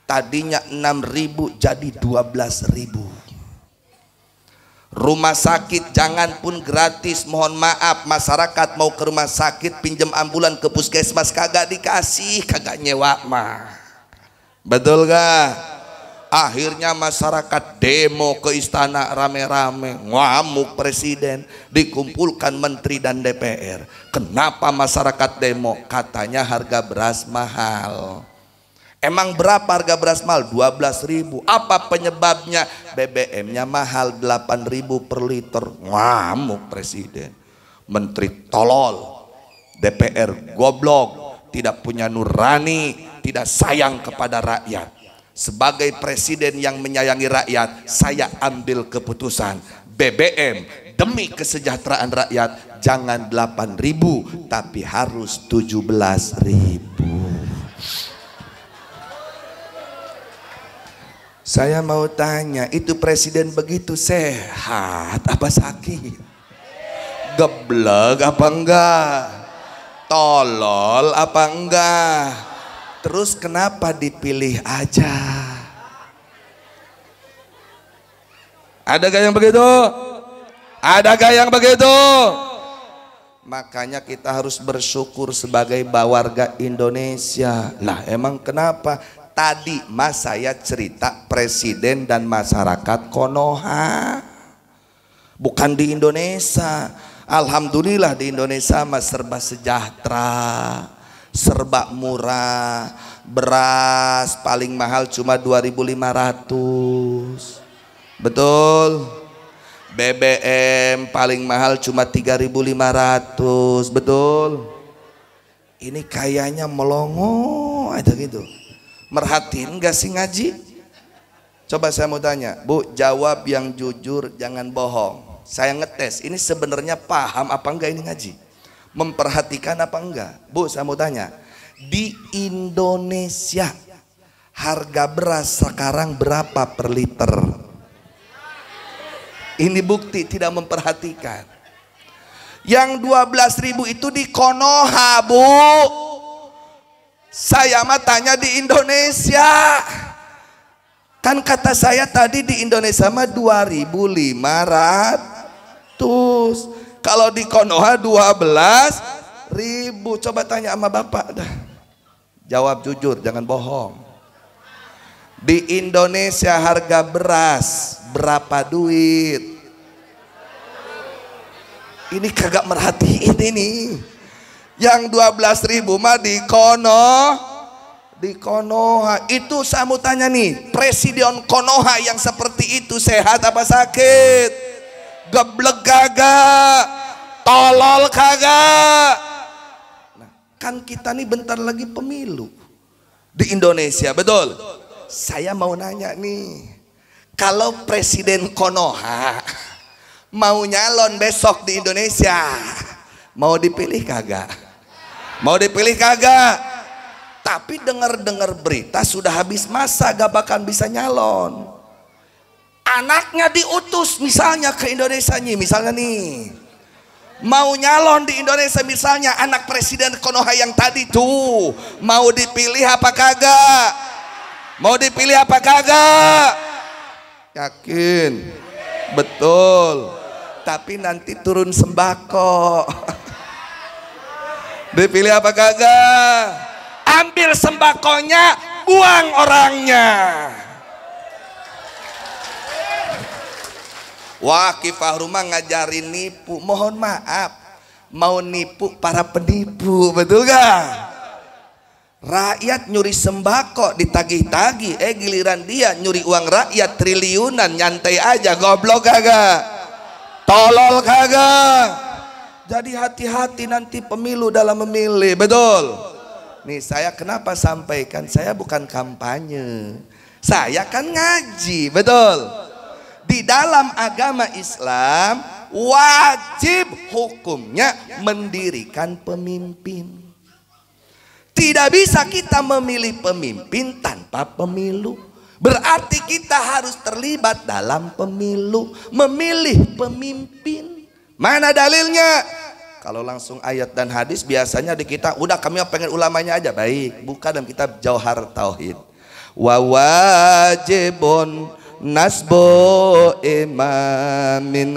tadinya 6.000 jadi 12.000. Rumah sakit jangan pun gratis, mohon maaf, masyarakat mau ke rumah sakit pinjam ambulan ke puskesmas kagak dikasih, kagak nyewa mah. Betul gak? Akhirnya masyarakat demo ke istana rame-rame, ngamuk presiden, dikumpulkan menteri dan DPR. Kenapa masyarakat demo? Katanya harga beras mahal. Emang berapa harga beras mahal? 12.000. Apa penyebabnya? BBM-nya mahal 8.000 per liter. Ngamuk presiden. Menteri tolol, DPR goblok, tidak punya nurani, tidak sayang kepada rakyat. Sebagai presiden yang menyayangi rakyat, saya ambil keputusan BBM demi kesejahteraan rakyat jangan 8.000 tapi harus 17.000. Saya mau tanya, itu presiden begitu sehat apa sakit? Geblek apa enggak? Tolol apa enggak? Terus kenapa dipilih aja? Adakah yang begitu? Adakah yang begitu? Makanya kita harus bersyukur sebagai warga Indonesia. Lah emang kenapa? Tadi mas saya cerita presiden dan masyarakat Konoha, bukan di Indonesia. Alhamdulillah di Indonesia mas serba sejahtera, serba murah. Beras paling mahal cuma 2.500, betul. BBM paling mahal cuma 3.500, betul. Ini kayaknya melongo aja gitu. Merhatiin gak sih ngaji? Coba saya mau tanya, Bu, jawab yang jujur, jangan bohong. Saya ngetes, ini sebenarnya paham apa enggak ini ngaji? Memperhatikan apa enggak? Bu, saya mau tanya, di Indonesia harga beras sekarang berapa per liter? Ini bukti tidak memperhatikan. Yang 12.000 itu di Konoha, Bu. Saya mah tanya di Indonesia. Kan kata saya tadi di Indonesia mah 2.500. Kalau di Konoha 12.000. Coba tanya sama bapak dah. Jawab jujur, jangan bohong. Di Indonesia harga beras berapa duit? Ini kagak merhatiin ini. Yang 12.000 mah di Konoha. Itu saya mau tanya nih, presiden Konoha yang seperti itu sehat apa sakit? Geblek kagak? Tolol kagak? Nah, kan kita nih bentar lagi pemilu di Indonesia, betul? Saya mau nanya nih, kalau presiden Konoha mau nyalon besok di Indonesia, mau dipilih kagak? Mau dipilih kagak? Tapi dengar-dengar berita sudah habis masa, gak bakal bisa nyalon. Anaknya diutus misalnya ke Indonesia nih, misalnya nih mau nyalon di Indonesia, misalnya anak presiden Konoha yang tadi tuh, mau dipilih apa kagak? Mau dipilih apa kagak? Yakin? Betul. Tapi nanti turun sembako. Dipilih apa kagak? Ambil sembakonya, buang orangnya. Wah, Kifah Rumah ngajarin nipu. Mohon maaf, mau nipu para penipu, betul gak? Rakyat nyuri sembako ditagih-tagih, giliran dia nyuri uang rakyat triliunan, nyantai aja. Goblok kagak? Tolol kagak? Jadi hati-hati nanti pemilu dalam memilih, betul? Nih saya kenapa sampaikan, saya bukan kampanye, saya kan ngaji, betul? Di dalam agama Islam wajib hukumnya mendirikan pemimpin. Tidak bisa kita memilih pemimpin tanpa pemilu. Berarti kita harus terlibat dalam pemilu, memilih pemimpin. Mana dalilnya? Kalau langsung ayat dan hadis biasanya di kita udah kami pengen ulamanya aja. Baik, buka dalam kitab Jauhar Tauhid. Wa wajibun nasbu imamin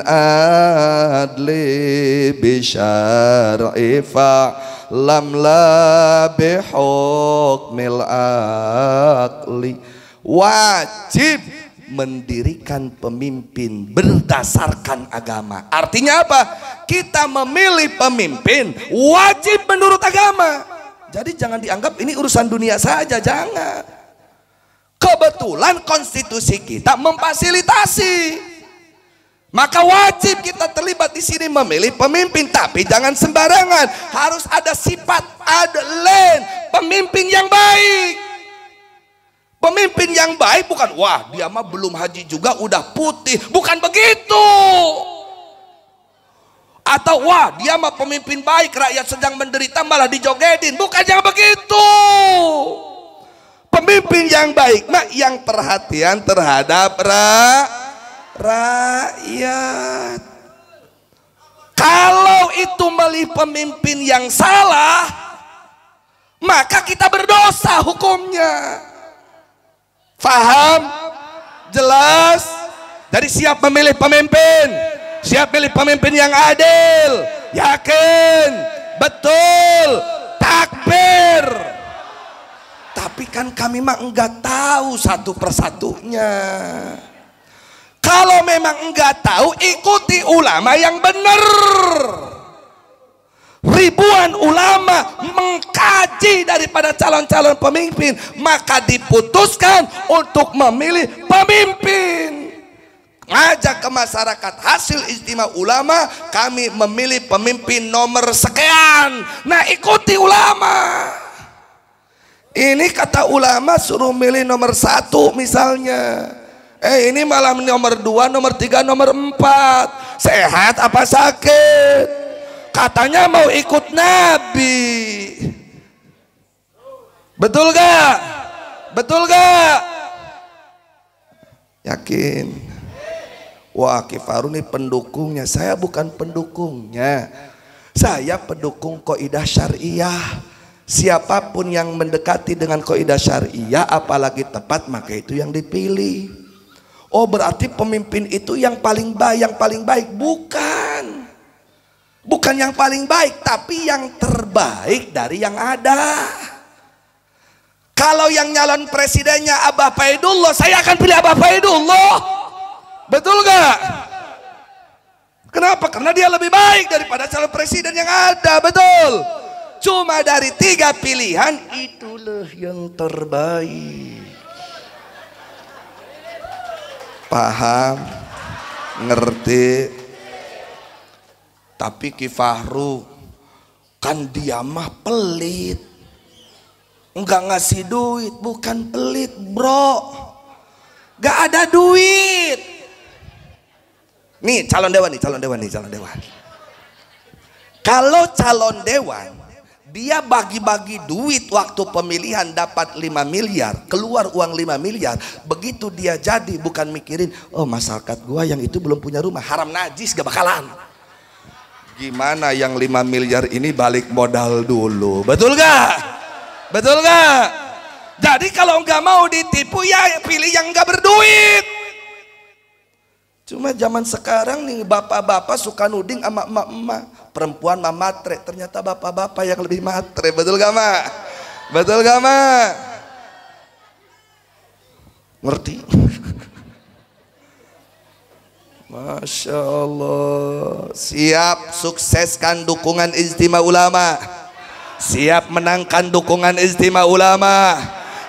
adli bisyar'i fa lam la bihukmil aqli. Wajib mendirikan pemimpin berdasarkan agama. Artinya apa? Kita memilih pemimpin wajib menurut agama. Jadi jangan dianggap ini urusan dunia saja, jangan. Kebetulan konstitusi kita memfasilitasi. Maka wajib kita terlibat di sini memilih pemimpin, tapi jangan sembarangan. Harus ada sifat adlen, pemimpin yang baik. Pemimpin yang baik bukan wah dia mah belum haji juga udah putih, bukan begitu. Atau wah dia mah pemimpin baik, rakyat sedang menderita malah dijogedin, bukan yang begitu. Pemimpin yang baik mah yang perhatian terhadap rakyat. Kalau itu milih pemimpin yang salah, maka kita berdosa hukumnya. Faham? Jelas? Jadi siap memilih pemimpin, siap milih pemimpin yang adil, yakin, betul, takbir. Tapi kan kami mah enggak tahu satu persatunya. Kalau memang enggak tahu, ikuti ulama yang benar. Ribuan ulama mengkaji daripada calon-calon pemimpin, maka diputuskan untuk memilih pemimpin. Ngajak ke masyarakat, hasil ijtima ulama, kami memilih pemimpin nomor sekian. Nah ikuti ulama. Ini kata ulama suruh milih nomor 1 misalnya. Ini malah nomor 2, nomor 3, nomor 4. Sehat apa sakit? Katanya mau ikut Nabi. Betul gak? Betul gak? Yakin? Wah, Kifaru ini pendukungnya. Saya bukan pendukungnya. Saya pendukung kaidah syariah. Siapapun yang mendekati dengan kaidah syariah, apalagi tepat, maka itu yang dipilih. Oh, berarti pemimpin itu yang paling baik. Bukan. Bukan yang paling baik, tapi yang terbaik dari yang ada. Kalau yang nyalon presidennya Abah Faidullah, saya akan pilih Abah Faidullah. Betul gak? Kenapa? Karena dia lebih baik daripada calon presiden yang ada. Betul. Cuma dari 3 pilihan, itulah yang terbaik. Paham? Ngerti? Tapi Ki Fahru kan dia mah pelit, enggak ngasih duit. Bukan pelit bro, gak ada duit. Nih calon dewan. Kalau calon dewan dia bagi-bagi duit waktu pemilihan, dapat 5 miliar, keluar uang 5 miliar. Begitu dia jadi, bukan mikirin oh masyarakat gua yang itu belum punya rumah, haram najis, gak bakalan. Gimana yang 5 miliar ini balik modal dulu. Betul gak? Betul gak? Jadi kalau nggak mau ditipu ya pilih yang nggak berduit. Cuma zaman sekarang nih bapak-bapak suka nuding sama emak-emak, perempuan mah matre, ternyata bapak-bapak yang lebih matre. Betul gak mak? Betul gak mak? Ngerti? Masya Allah. Siap sukseskan dukungan ijtima ulama, siap menangkan dukungan ijtima ulama,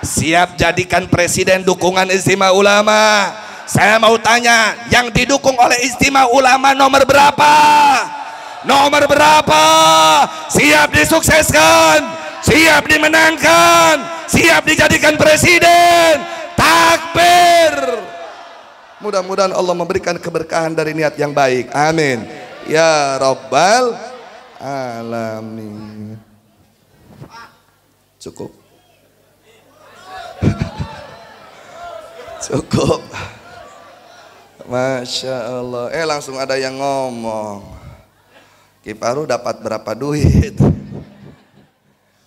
siap jadikan presiden dukungan ijtima ulama. Saya mau tanya, yang didukung oleh ijtima ulama nomor berapa? Nomor berapa? Siap disukseskan, siap dimenangkan, siap dijadikan presiden. Takbir. Mudah-mudahan Allah memberikan keberkahan dari niat yang baik. Amin. Ya Rabbal Alamin. Cukup. Cukup. Masya Allah. Langsung ada yang ngomong. Ki Fahru dapat berapa duit?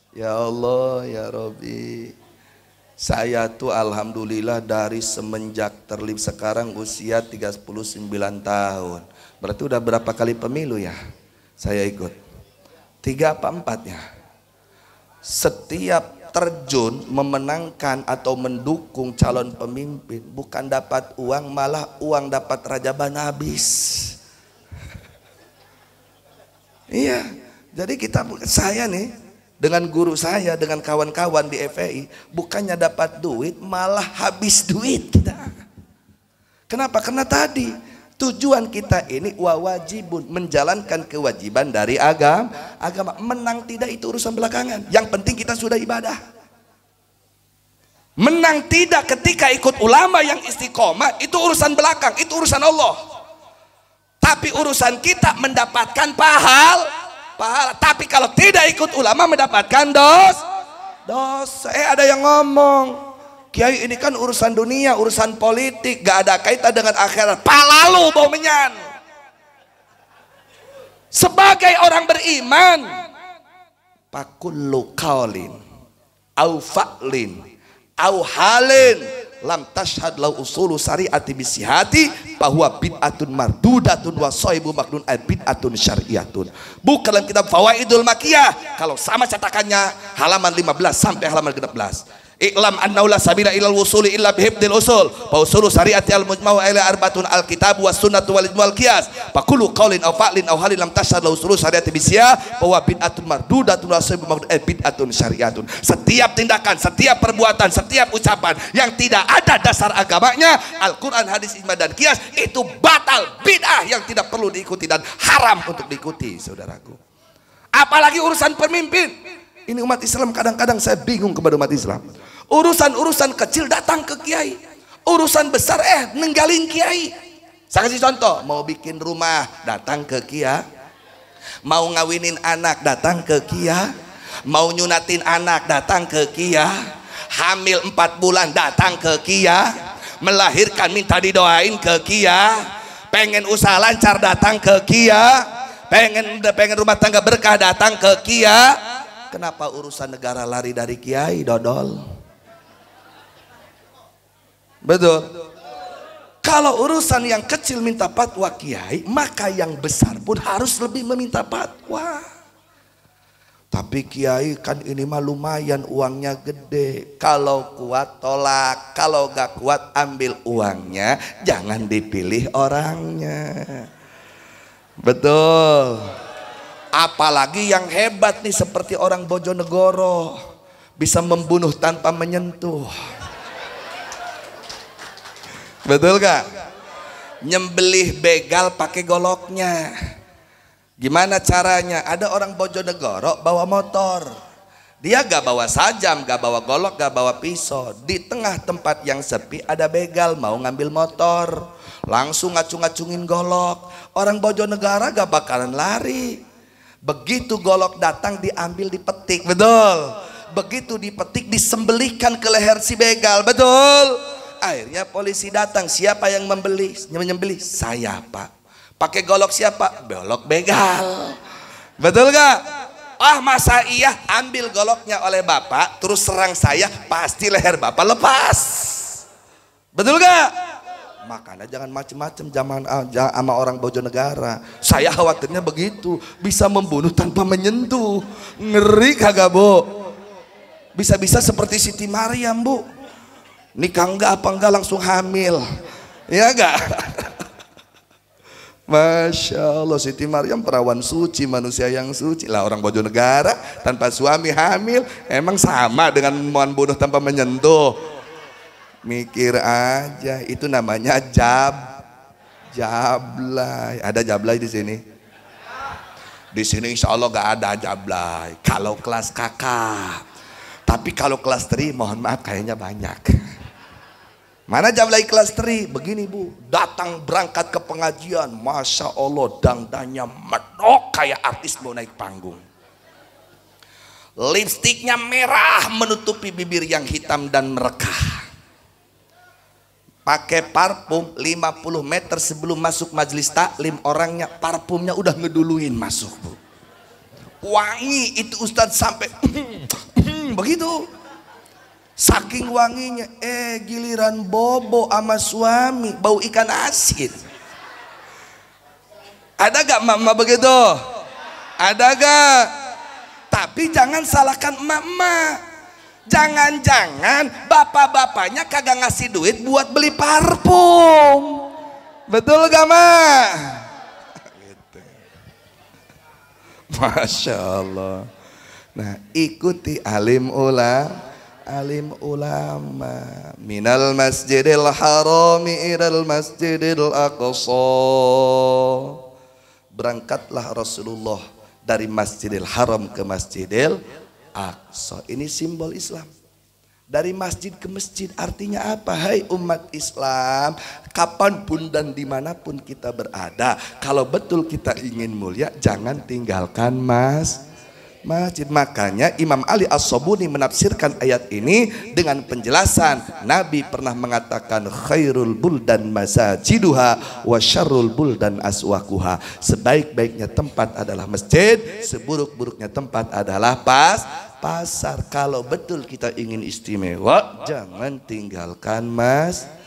Ya Allah, ya Rabbi. Saya tuh alhamdulillah dari semenjak terlibat sekarang usia 39 tahun. Berarti udah berapa kali pemilu ya? Saya ikut 3 apa 4 ya. Setiap terjun memenangkan atau mendukung calon pemimpin, bukan dapat uang, malah uang dapat rajaban habis. Iya. Jadi saya nih dengan guru saya, dengan kawan-kawan di FPI, bukannya dapat duit, malah habis duit kita. Kenapa? Karena tadi tujuan kita ini wajibun, menjalankan kewajiban dari agama. Menang tidak itu urusan belakangan. Yang penting kita sudah ibadah. Menang tidak ketika ikut ulama yang istiqomah itu urusan belakang, itu urusan Allah. Tapi urusan kita mendapatkan pahala. Tapi kalau tidak ikut ulama mendapatkan dosa. Ada yang ngomong, Kiai ini kan urusan dunia, urusan politik, gak ada kaitan dengan akhirat. Palalu bau menyan. Sebagai orang beriman, pakullu qaulin au fa'lin au halin lam tashhad lau usulu syariati bisihati bahwa bid'atun mardudatun wa sohibu maknun bid'atun syariatun. Bukan dalam kitab Fawaidul Makiyah, kalau sama cetakannya halaman 15 sampai halaman 16. Iklam annahu la sabila ilal wusuli illa bihibdil usul fa usulu syariati al mujma'u ila arbatun al kitab was sunnatu wal ijma' al qiyas fa kullu qaulin aw fa'lin aw halin lam tashhad la usulu syariati bisya bahwa bid'atun mardudatun wa sahibu maknun bid'atun syariatun. Setiap tindakan, setiap perbuatan, setiap ucapan yang tidak ada dasar agamanya, Al-Qur'an, hadis, ijma' dan qiyas, itu batal, bid'ah yang tidak perlu diikuti dan haram untuk diikuti, saudaraku. Apalagi urusan pemimpin. Ini umat Islam, kadang-kadang saya bingung kepada umat Islam. Urusan-urusan kecil datang ke kiai, urusan besar ninggalin kiai. Saya kasih contoh, mau bikin rumah datang ke kiai, mau ngawinin anak datang ke kiai, mau nyunatin anak datang ke kiai, hamil 4 bulan datang ke kiai, melahirkan minta didoain ke kiai, pengen usaha lancar datang ke kiai, pengen rumah tangga berkah datang ke kiai. Kenapa urusan negara lari dari kiai, dodol? Betul. Kalau urusan yang kecil minta fatwa kiai, maka yang besar pun harus lebih meminta fatwa. Tapi kiai kan ini mah lumayan, uangnya gede. Kalau kuat tolak, kalau gak kuat ambil uangnya, jangan dipilih orangnya. Betul. Apalagi yang hebat nih seperti orang Bojonegoro, bisa membunuh tanpa menyentuh. Betul gak? Nyembelih begal pakai goloknya. Gimana caranya? Ada orang Bojonegoro bawa motor, dia gak bawa sajam, gak bawa golok, gak bawa pisau. Di tengah tempat yang sepi ada begal mau ngambil motor, langsung ngacung-ngacungin golok. Orang Bojonegoro gak bakalan lari. Begitu golok datang diambil, dipetik. Betul. Begitu dipetik disembelihkan ke leher si begal. Betul. Akhirnya polisi datang, siapa yang menyembelih? Saya, Pak. Pakai golok siapa? Golok begal. Betul gak? Masa iya ambil goloknya oleh bapak terus serang saya, pasti leher bapak lepas. Betul gak? Makanya jangan macem-macem zaman sama orang Bojonegoro. Saya khawatirnya begitu, bisa membunuh tanpa menyentuh. Ngeri kagak, Bu? Bisa-bisa seperti Siti Maryam, Bu. Nikah enggak apa enggak langsung hamil, ya enggak? Masya Allah, Siti Maryam perawan suci, manusia yang suci. Lah orang Bojonegoro tanpa suami hamil, emang sama dengan membunuh tanpa menyentuh? Mikir aja, itu namanya jablay. Ada jablay di sini? Di sini insya Allah gak ada jablay. Kalau kelas kakak, tapi kalau kelas 3 mohon maaf kayaknya banyak. Mana jablay kelas 3? Begini, Bu, datang berangkat ke pengajian, Masya Allah dangdangnya medok kayak artis mau naik panggung. Lipstiknya merah menutupi bibir yang hitam dan merekah. Pakai parfum 50 meter sebelum masuk majelis taklim, orangnya parfumnya udah ngeduluin masuk, Bu. Wangi itu Ustadz sampai begitu. Saking wanginya, giliran bobo sama suami bau ikan asin. Ada gak mama begitu? Ada gak? Tapi jangan salahkan emak-emak. Jangan-jangan bapak-bapaknya kagak ngasih duit buat beli parfum. Betul gak, Mak? Gitu. Masya Allah. Nah, ikuti alim ulama minal masjidil harami ilal masjidil aqsa. Berangkatlah Rasulullah dari Masjidil Haram ke Masjidil Aqsa. Ini simbol Islam. Dari masjid ke masjid artinya apa? Hai umat Islam, kapanpun dan dimanapun kita berada, kalau betul kita ingin mulia, jangan tinggalkan masjid. Makanya Imam Ali As-Sabuni menafsirkan ayat ini dengan penjelasan. Nabi pernah mengatakan khairul buldan masajiduha wa syarrul buldan aswaquha. Sebaik-baiknya tempat adalah masjid, seburuk-buruknya tempat adalah pasar. Kalau betul kita ingin istimewa, jangan tinggalkan masjid.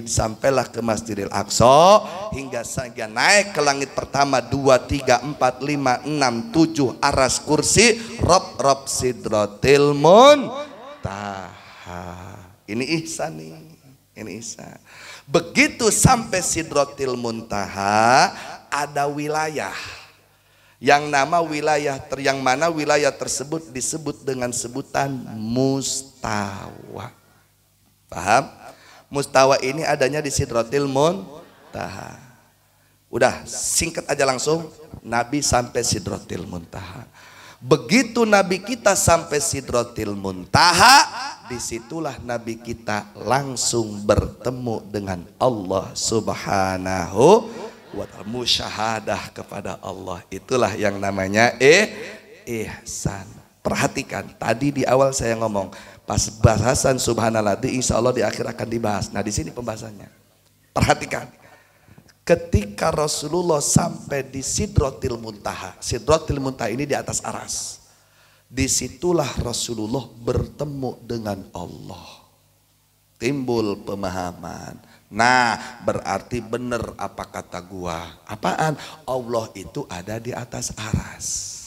Sampailah ke Masjidil Aqsa, hingga saja naik ke langit pertama 2, 3, 4, 5, 6, 7 aras kursi rob sidratil muntaha. Ini ihsan nih, ini ihsan. Begitu sampai sidratil muntaha, ada wilayah yang mana wilayah tersebut disebut dengan sebutan mustawa. Paham? Mustawa ini adanya di Sidratil Muntaha. Udah, singkat aja langsung, Nabi sampai Sidratil Muntaha. Begitu Nabi kita sampai Sidratil Muntaha, disitulah Nabi kita langsung bertemu dengan Allah Subhanahu wa ta'ala, musyahadah kepada Allah. Itulah yang namanya ihsan. Perhatikan, tadi di awal saya ngomong pas bahasan subhanallah, insya Allah di akhir akan dibahas. Nah, di sini pembahasannya. Perhatikan, ketika Rasulullah sampai di Sidratil Muntaha, Sidratil Muntaha ini di atas aras, disitulah Rasulullah bertemu dengan Allah. Timbul pemahaman. Nah, berarti benar apa kata gua. Apaan? Allah itu ada di atas aras.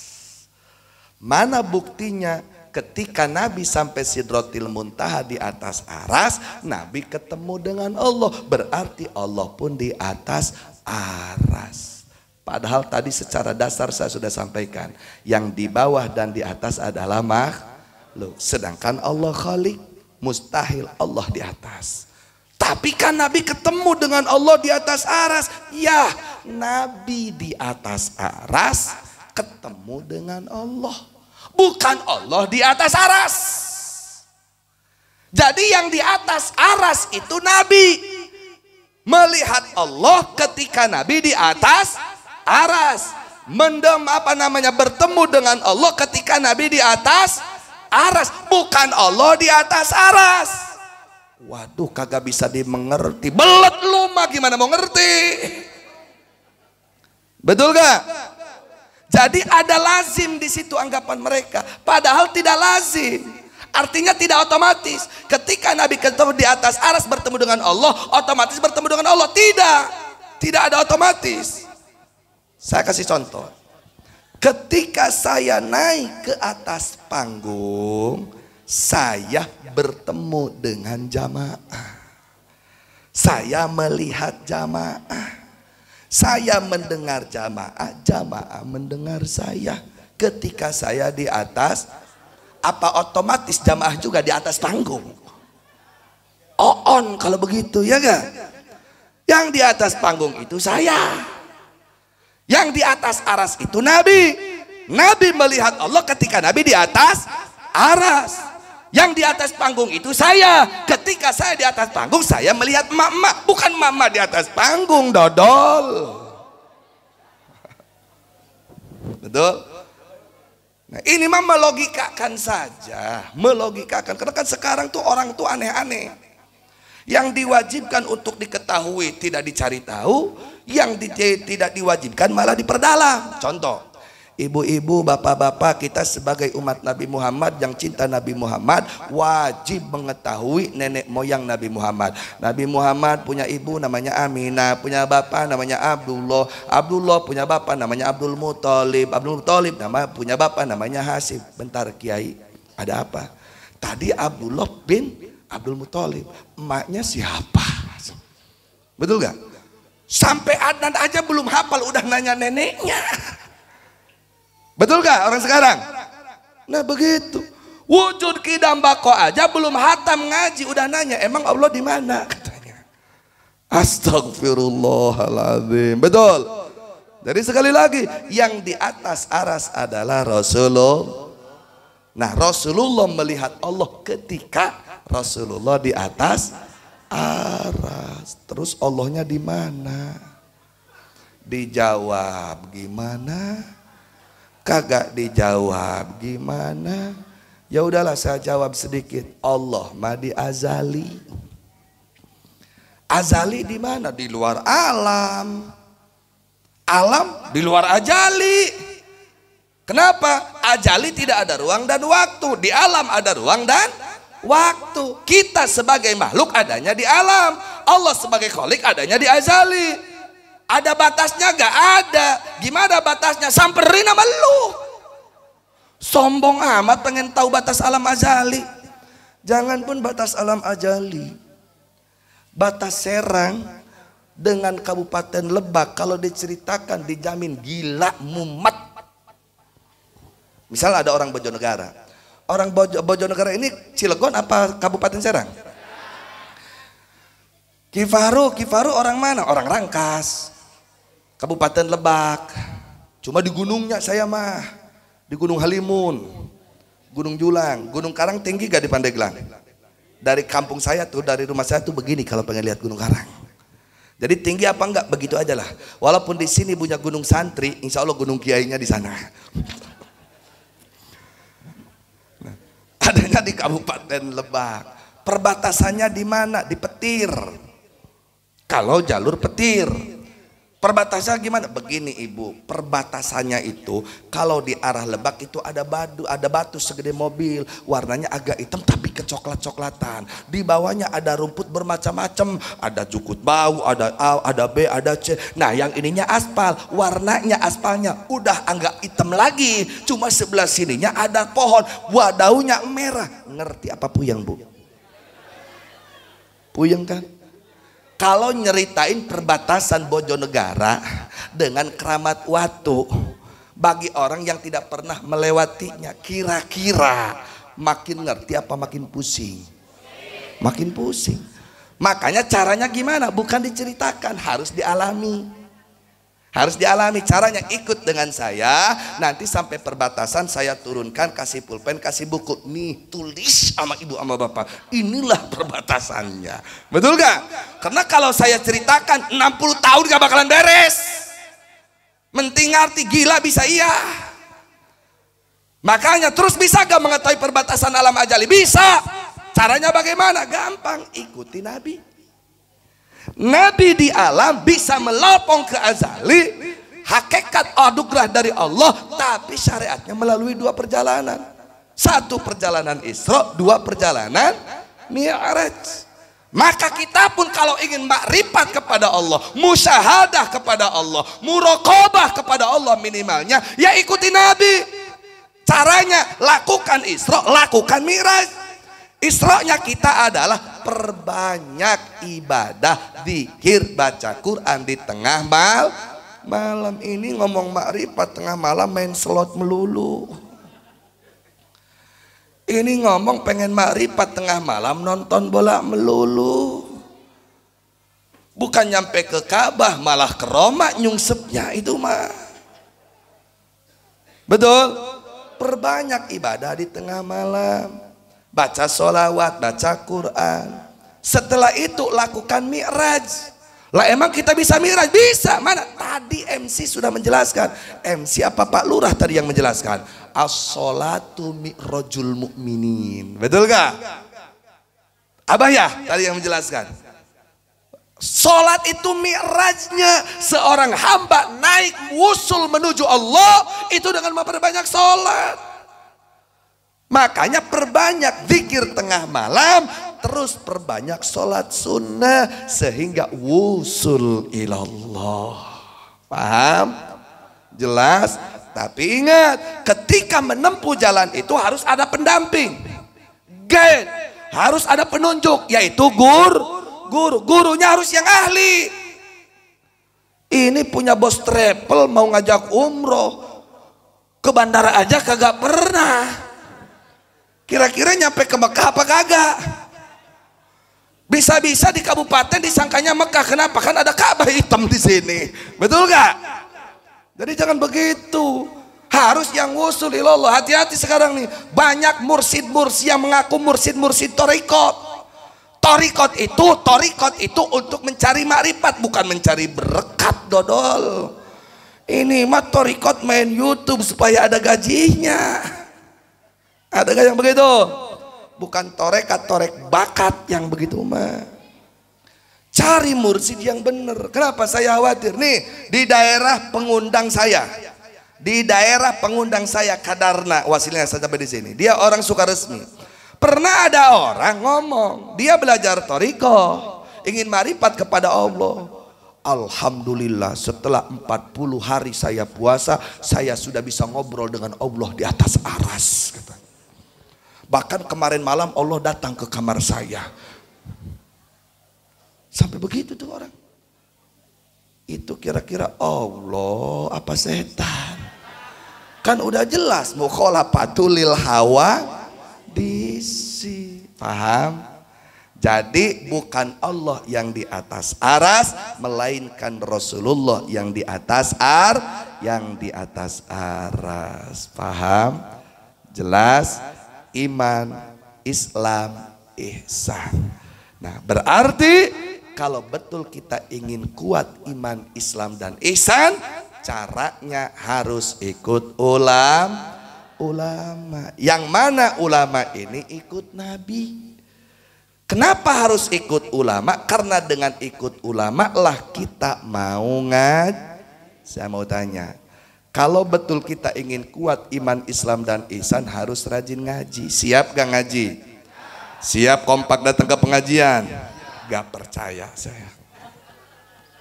Mana buktinya? Ketika Nabi sampai Sidratil Muntaha di atas aras, Nabi ketemu dengan Allah. Berarti Allah pun di atas aras. Padahal tadi secara dasar saya sudah sampaikan, yang di bawah dan di atas adalah makhluk. Sedangkan Allah Khalik, mustahil Allah di atas. Tapi kan Nabi ketemu dengan Allah di atas aras. Ya, Nabi di atas aras ketemu dengan Allah. Bukan Allah di atas aras. Jadi yang di atas aras itu Nabi. Melihat Allah ketika Nabi di atas aras. Bertemu dengan Allah ketika Nabi di atas aras. Bukan Allah di atas aras. Waduh, kagak bisa dimengerti. Belet lu mah, gimana mau ngerti? Betul gak? Jadi ada lazim di situ anggapan mereka. Padahal tidak lazim. Artinya tidak otomatis. Ketika Nabi ketemu di atas aras bertemu dengan Allah, otomatis bertemu dengan Allah. Tidak. Tidak ada otomatis. Saya kasih contoh. Ketika saya naik ke atas panggung, saya bertemu dengan jamaah. Saya melihat jamaah. Saya mendengar jamaah, jamaah mendengar saya. Ketika saya di atas, apa otomatis jamaah juga di atas panggung? On kalau begitu, ya gak? Yang di atas panggung itu saya. Yang di atas aras itu Nabi. Nabi melihat Allah ketika Nabi di atas aras. Yang di atas panggung itu saya. Ketika saya di atas panggung, saya melihat emak-emak. Bukan mama di atas panggung, dodol. Betul? Nah, ini mah melogikakan saja. Melogikakan. Karena kan sekarang tuh orang tuh aneh-aneh. Yang diwajibkan untuk diketahui tidak dicari tahu. Yang tidak diwajibkan malah diperdalam. Contoh. Ibu-ibu, bapak-bapak, kita sebagai umat Nabi Muhammad yang cinta Nabi Muhammad wajib mengetahui nenek moyang Nabi Muhammad. Nabi Muhammad punya ibu namanya Aminah, punya bapak namanya Abdullah. Abdullah punya bapak namanya Abdul Muthalib. Abdul Muthalib punya bapak namanya Hasim. Bentar Kiai, ada apa? Tadi Abdullah bin Abdul Muthalib, emaknya siapa? Betul gak? Sampai Adnan aja belum hafal udah nanya neneknya. Betul gak orang sekarang? Nah begitu. Wujud kidam bako aja belum hatam ngaji udah nanya emang Allah di mana katanya. Astagfirullahaladzim. Betul. Jadi sekali lagi yang di atas aras adalah Rasulullah. Nah Rasulullah melihat Allah ketika Rasulullah di atas aras. Terus Allahnya di mana? Dijawab gimana? Kagak dijawab gimana? Ya udahlah saya jawab sedikit. Allah mah di azali. Azali di mana? Di luar alam. Alam di luar ajali. Kenapa? Ajali tidak ada ruang dan waktu. Di alam ada ruang dan waktu. Kita sebagai makhluk adanya di alam. Allah sebagai khalik adanya di azali. Ada batasnya? Gak ada. Gimana batasnya? Samperin sama lu. Sombong amat pengen tahu batas alam azali. Jangan pun batas alam ajali. Batas Serang dengan Kabupaten Lebak kalau diceritakan dijamin gila mumet. Misal ada orang Bojonegara. Orang Bojonegara ini Cilegon apa Kabupaten Serang? Kifaru orang mana? Orang Rangkas. Kabupaten Lebak. Cuma di gunungnya saya mah. Di Gunung Halimun, Gunung Julang, Gunung Karang tinggi gak di Pandeglang? Dari kampung saya tuh, dari rumah saya tuh begini kalau pengen lihat Gunung Karang. Jadi tinggi apa enggak? Begitu aja lah. Walaupun di sini punya Gunung Santri, insya Allah Gunung Kiainya di sana. Nah, adanya di Kabupaten Lebak. Perbatasannya di mana? Di Petir. Kalau jalur Petir. Perbatasannya gimana? Begini ibu, perbatasannya itu kalau di arah Lebak itu ada batu segede mobil, warnanya agak hitam tapi kecoklat-coklatan. Di bawahnya ada rumput bermacam-macam, ada jukut bau, ada A, ada B, ada C. Nah yang ininya aspal, warnanya aspalnya udah agak hitam lagi. Cuma sebelah sininya ada pohon, daunnya merah. Ngerti apa puyeng bu? Puyeng kan? Kalau nyeritain perbatasan Bojonegara dengan Keramat Watu bagi orang yang tidak pernah melewatinya, kira-kira makin ngerti apa makin pusing? Makin pusing. Makanya caranya gimana? Bukan diceritakan, harus dialami. Harus dialami. Caranya ikut dengan saya. Nanti sampai perbatasan saya turunkan, kasih pulpen, kasih buku. Nih tulis sama ibu sama bapak. Inilah perbatasannya. Betul gak? Karena kalau saya ceritakan 60 tahun gak bakalan beres. Menting ngerti, gila bisa iya. Makanya terus bisa gak mengetahui perbatasan alam ajali? Bisa. Caranya bagaimana? Gampang. Ikuti Nabi. Nabi di alam bisa melopong ke azali, hakikat anugerah dari Allah, tapi syariatnya melalui dua perjalanan. Satu perjalanan Isra, dua perjalanan Mi'raj. Maka kita pun kalau ingin makrifat kepada Allah, musyahadah kepada Allah, muraqabah kepada Allah minimalnya, ya ikuti Nabi. Caranya lakukan Isra, lakukan Mi'raj. Isra-nya kita adalah perbanyak ibadah, zikir, baca Quran di tengah malam. Ini ngomong makrifat tengah malam main slot melulu. Ini ngomong pengen makrifat tengah malam nonton bola melulu. Bukan nyampe ke Ka'bah malah ke Roma nyungsepnya itu mah. Betul? Perbanyak ibadah di tengah malam. Baca sholawat, baca Quran. Setelah itu lakukan mi'raj. Lah emang kita bisa mi'raj? Bisa. Mana? Tadi MC sudah menjelaskan. MC apa Pak Lurah tadi yang menjelaskan? As-sholatu mi'rajul mu'minin. Betul gak? Abah ya tadi yang menjelaskan. Sholat itu mi'rajnya. Seorang hamba naik wusul menuju Allah itu dengan memperbanyak sholat. Makanya perbanyak zikir tengah malam, terus perbanyak sholat sunnah sehingga wusul ilallah. Paham? Jelas? Tapi ingat, ketika menempuh jalan itu harus ada pendamping, guide, harus ada penunjuk, yaitu gurunya harus yang ahli. Ini punya bos travel mau ngajak umroh ke bandara aja kagak pernah. Kira-kira nyampe ke Mekah apa kagak? Bisa-bisa di kabupaten disangkanya Mekah. Kenapa? Kan ada Ka'bah hitam di sini. Betul gak? Jadi jangan begitu. Harus yang wusul ilallah. Hati-hati sekarang nih. Banyak mursid-mursid yang mengaku mursid-mursid torikot. Torikot itu untuk mencari makrifat, bukan mencari berkat, dodol. Ini mah torikot main YouTube supaya ada gajinya. Ada gak yang begitu? Bukan torek bakat yang begitu mah. Cari mursid yang benar. Kenapa saya khawatir? Nih di daerah pengundang saya, Kadarna, wasilnya saya sampai di sini. Dia orang Sukaresmi. Pernah ada orang ngomong, dia belajar toriko, ingin marifat kepada Allah. Alhamdulillah setelah 40 hari saya puasa, saya sudah bisa ngobrol dengan Allah di atas aras. Kata. Bahkan kemarin malam Allah datang ke kamar saya. Sampai begitu tuh orang. Itu kira-kira Allah apa setan? Kan udah jelas mukhalafatul lil hawa disi. Paham? Jadi bukan Allah yang di atas aras, melainkan Rasulullah yang di atas aras. Paham? Jelas? Iman, Islam, ihsan. Nah, berarti kalau betul kita ingin kuat iman, Islam dan ihsan, caranya harus ikut ulama. Yang mana ulama ini ikut Nabi. Kenapa harus ikut ulama? Karena dengan ikut ulama lah kita mau ngaji. Saya mau tanya, kalau betul kita ingin kuat iman, Islam dan ihsan, harus rajin ngaji. Siap gak ngaji? Siap kompak datang ke pengajian? Gak percaya saya.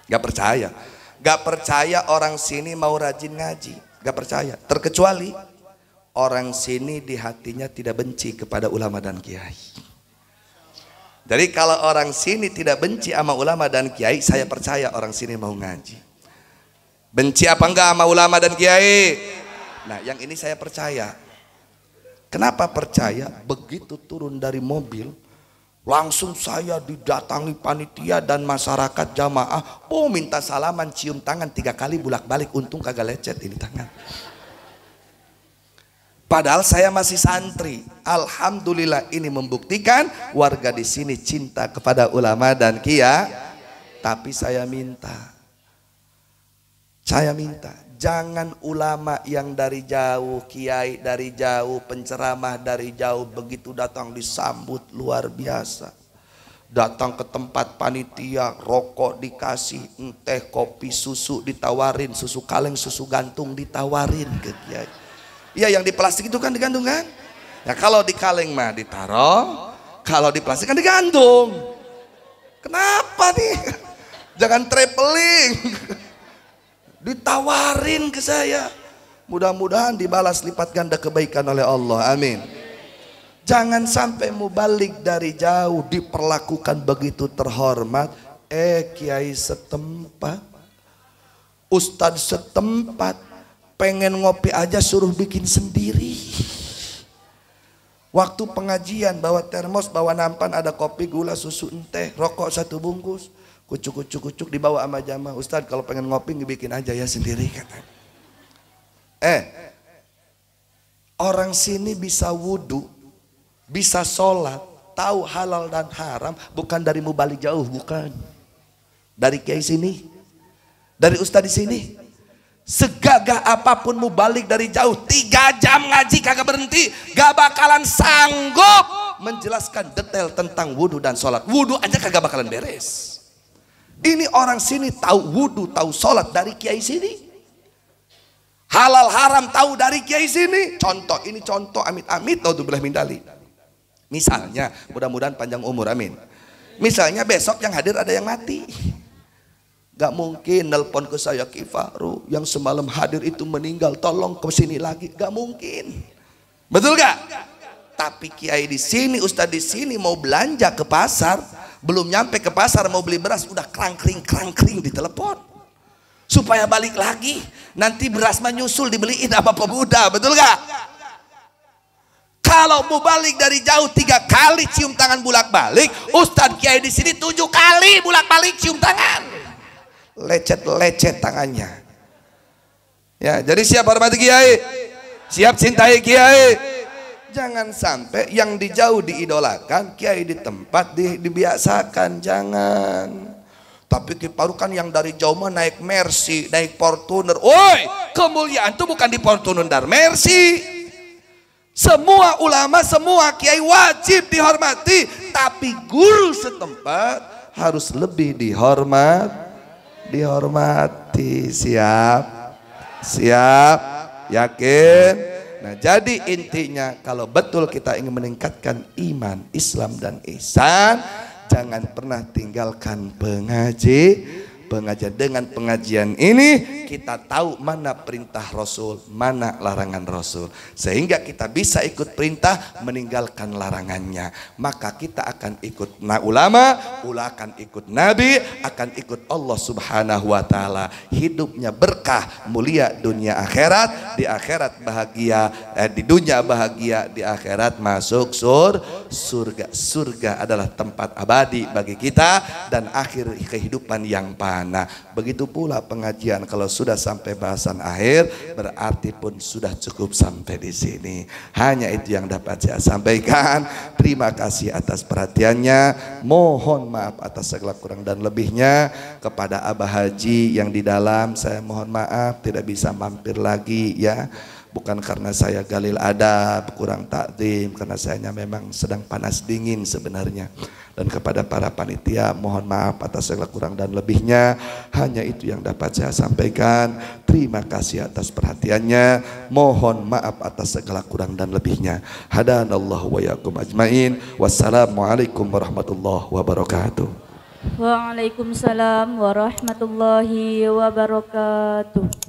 Gak percaya orang sini mau rajin ngaji. Gak percaya. Terkecuali orang sini di hatinya tidak benci kepada ulama dan kiai. Jadi kalau orang sini tidak benci sama ulama dan kiai, saya percaya orang sini mau ngaji. Benci apa enggak sama ulama dan kiai? Nah yang ini saya percaya. Kenapa percaya? Begitu turun dari mobil, langsung saya didatangi panitia dan masyarakat jamaah. Oh minta salaman, cium tangan 3 kali bolak-balik. Untung kagak lecet ini tangan. Padahal saya masih santri. Alhamdulillah ini membuktikan warga di sini cinta kepada ulama dan kiai. Tapi saya minta, jangan ulama yang dari jauh, kiai dari jauh, penceramah dari jauh, begitu datang disambut luar biasa. Datang ke tempat panitia, rokok dikasih, teh, kopi, susu ditawarin, susu kaleng, susu gantung ditawarin ke kiai. Iya yang di plastik itu kan digantung kan? Ya kalau di kaleng mah ditaruh, kalau di plastik kan digantung. Kenapa nih? Jangan traveling. Ditawarin ke saya. Mudah-mudahan dibalas lipat ganda kebaikan oleh Allah. Amin. Jangan sampai mubalik dari jauh diperlakukan begitu terhormat. Kiai setempat, ustadz setempat, pengen ngopi aja suruh bikin sendiri. Waktu pengajian bawa termos, bawa nampan, ada kopi, gula, susu, teh, rokok 1 bungkus, kucuk dibawa sama jamaah. Ustadz kalau pengen ngopi bikin aja ya sendiri katanya. Orang sini bisa wudhu, bisa sholat, tahu halal dan haram, bukan dari mubalik jauh, bukan dari kiai sini, dari ustadz di sini. Segagah apapun mubalik dari jauh, 3 jam ngaji kagak berhenti, gak bakalan sanggup menjelaskan detail tentang wudhu dan sholat. Wudhu aja kagak bakalan beres. Ini orang sini tahu wudhu, tahu sholat dari kiai sini. Halal haram tahu dari kiai sini. Contoh, ini contoh amit-amit, naudzubillah min dzalik. Misalnya, mudah-mudahan panjang umur, amin. Misalnya besok yang hadir ada yang mati. Gak mungkin nelpon ke saya, Ki Fahru yang semalam hadir itu meninggal, tolong ke sini lagi. Gak mungkin. Betul gak? Tapi kiai di sini, ustadz di sini mau belanja ke pasar, belum nyampe ke pasar mau beli beras, udah krangkring di telepon. Supaya balik lagi, nanti beras menyusul dibeliin sama pemuda, betul gak? Kalau mau balik dari jauh 3 kali cium tangan bolak-balik, Ustadz Kiai di sini 7 kali bolak-balik cium tangan. Lecet-lecet tangannya. Ya, jadi siap hormati Kiai, siap cintai Kiai. Jangan sampai yang di jauh diidolakan, Kiai di tempat dibiasakan, jangan. Tapi kiparukan yang dari jauh mah naik Mercy, naik Fortuner. Woi, kemuliaan itu bukan di Fortuner dan Mercy. Semua ulama, semua kiai wajib dihormati, tapi guru setempat harus lebih dihormati. Siap? Siap? Yakin? Nah, jadi intinya kalau betul kita ingin meningkatkan iman, Islam dan ihsan, jangan pernah tinggalkan pengajian. Dengan pengajian ini kita tahu mana perintah Rasul, mana larangan Rasul, sehingga kita bisa ikut perintah, meninggalkan larangannya. Maka kita akan ikut ulama, akan ikut Nabi, akan ikut Allah Subhanahu wa Ta'ala. Hidupnya berkah, mulia dunia akhirat. Di akhirat bahagia, di dunia bahagia, di akhirat masuk surga. Surga adalah tempat abadi bagi kita dan akhir kehidupan yang panjang. Nah, begitu pula pengajian kalau sudah sampai bahasan akhir, berarti pun sudah cukup sampai di sini. Hanya itu yang dapat saya sampaikan. Terima kasih atas perhatiannya. Mohon maaf atas segala kurang dan lebihnya. Kepada Abah Haji yang di dalam, saya mohon maaf tidak bisa mampir lagi ya. Bukan karena saya galil adab, kurang takdim, karena saya memang sedang panas dingin sebenarnya. Dan kepada para panitia mohon maaf atas segala kurang dan lebihnya. Hanya itu yang dapat saya sampaikan. Terima kasih atas perhatiannya. Mohon maaf atas segala kurang dan lebihnya. Hadanallahu wa yakum ajmain. Wassalamualaikum warahmatullahi wabarakatuh. Waalaikumsalam warahmatullahi wabarakatuh.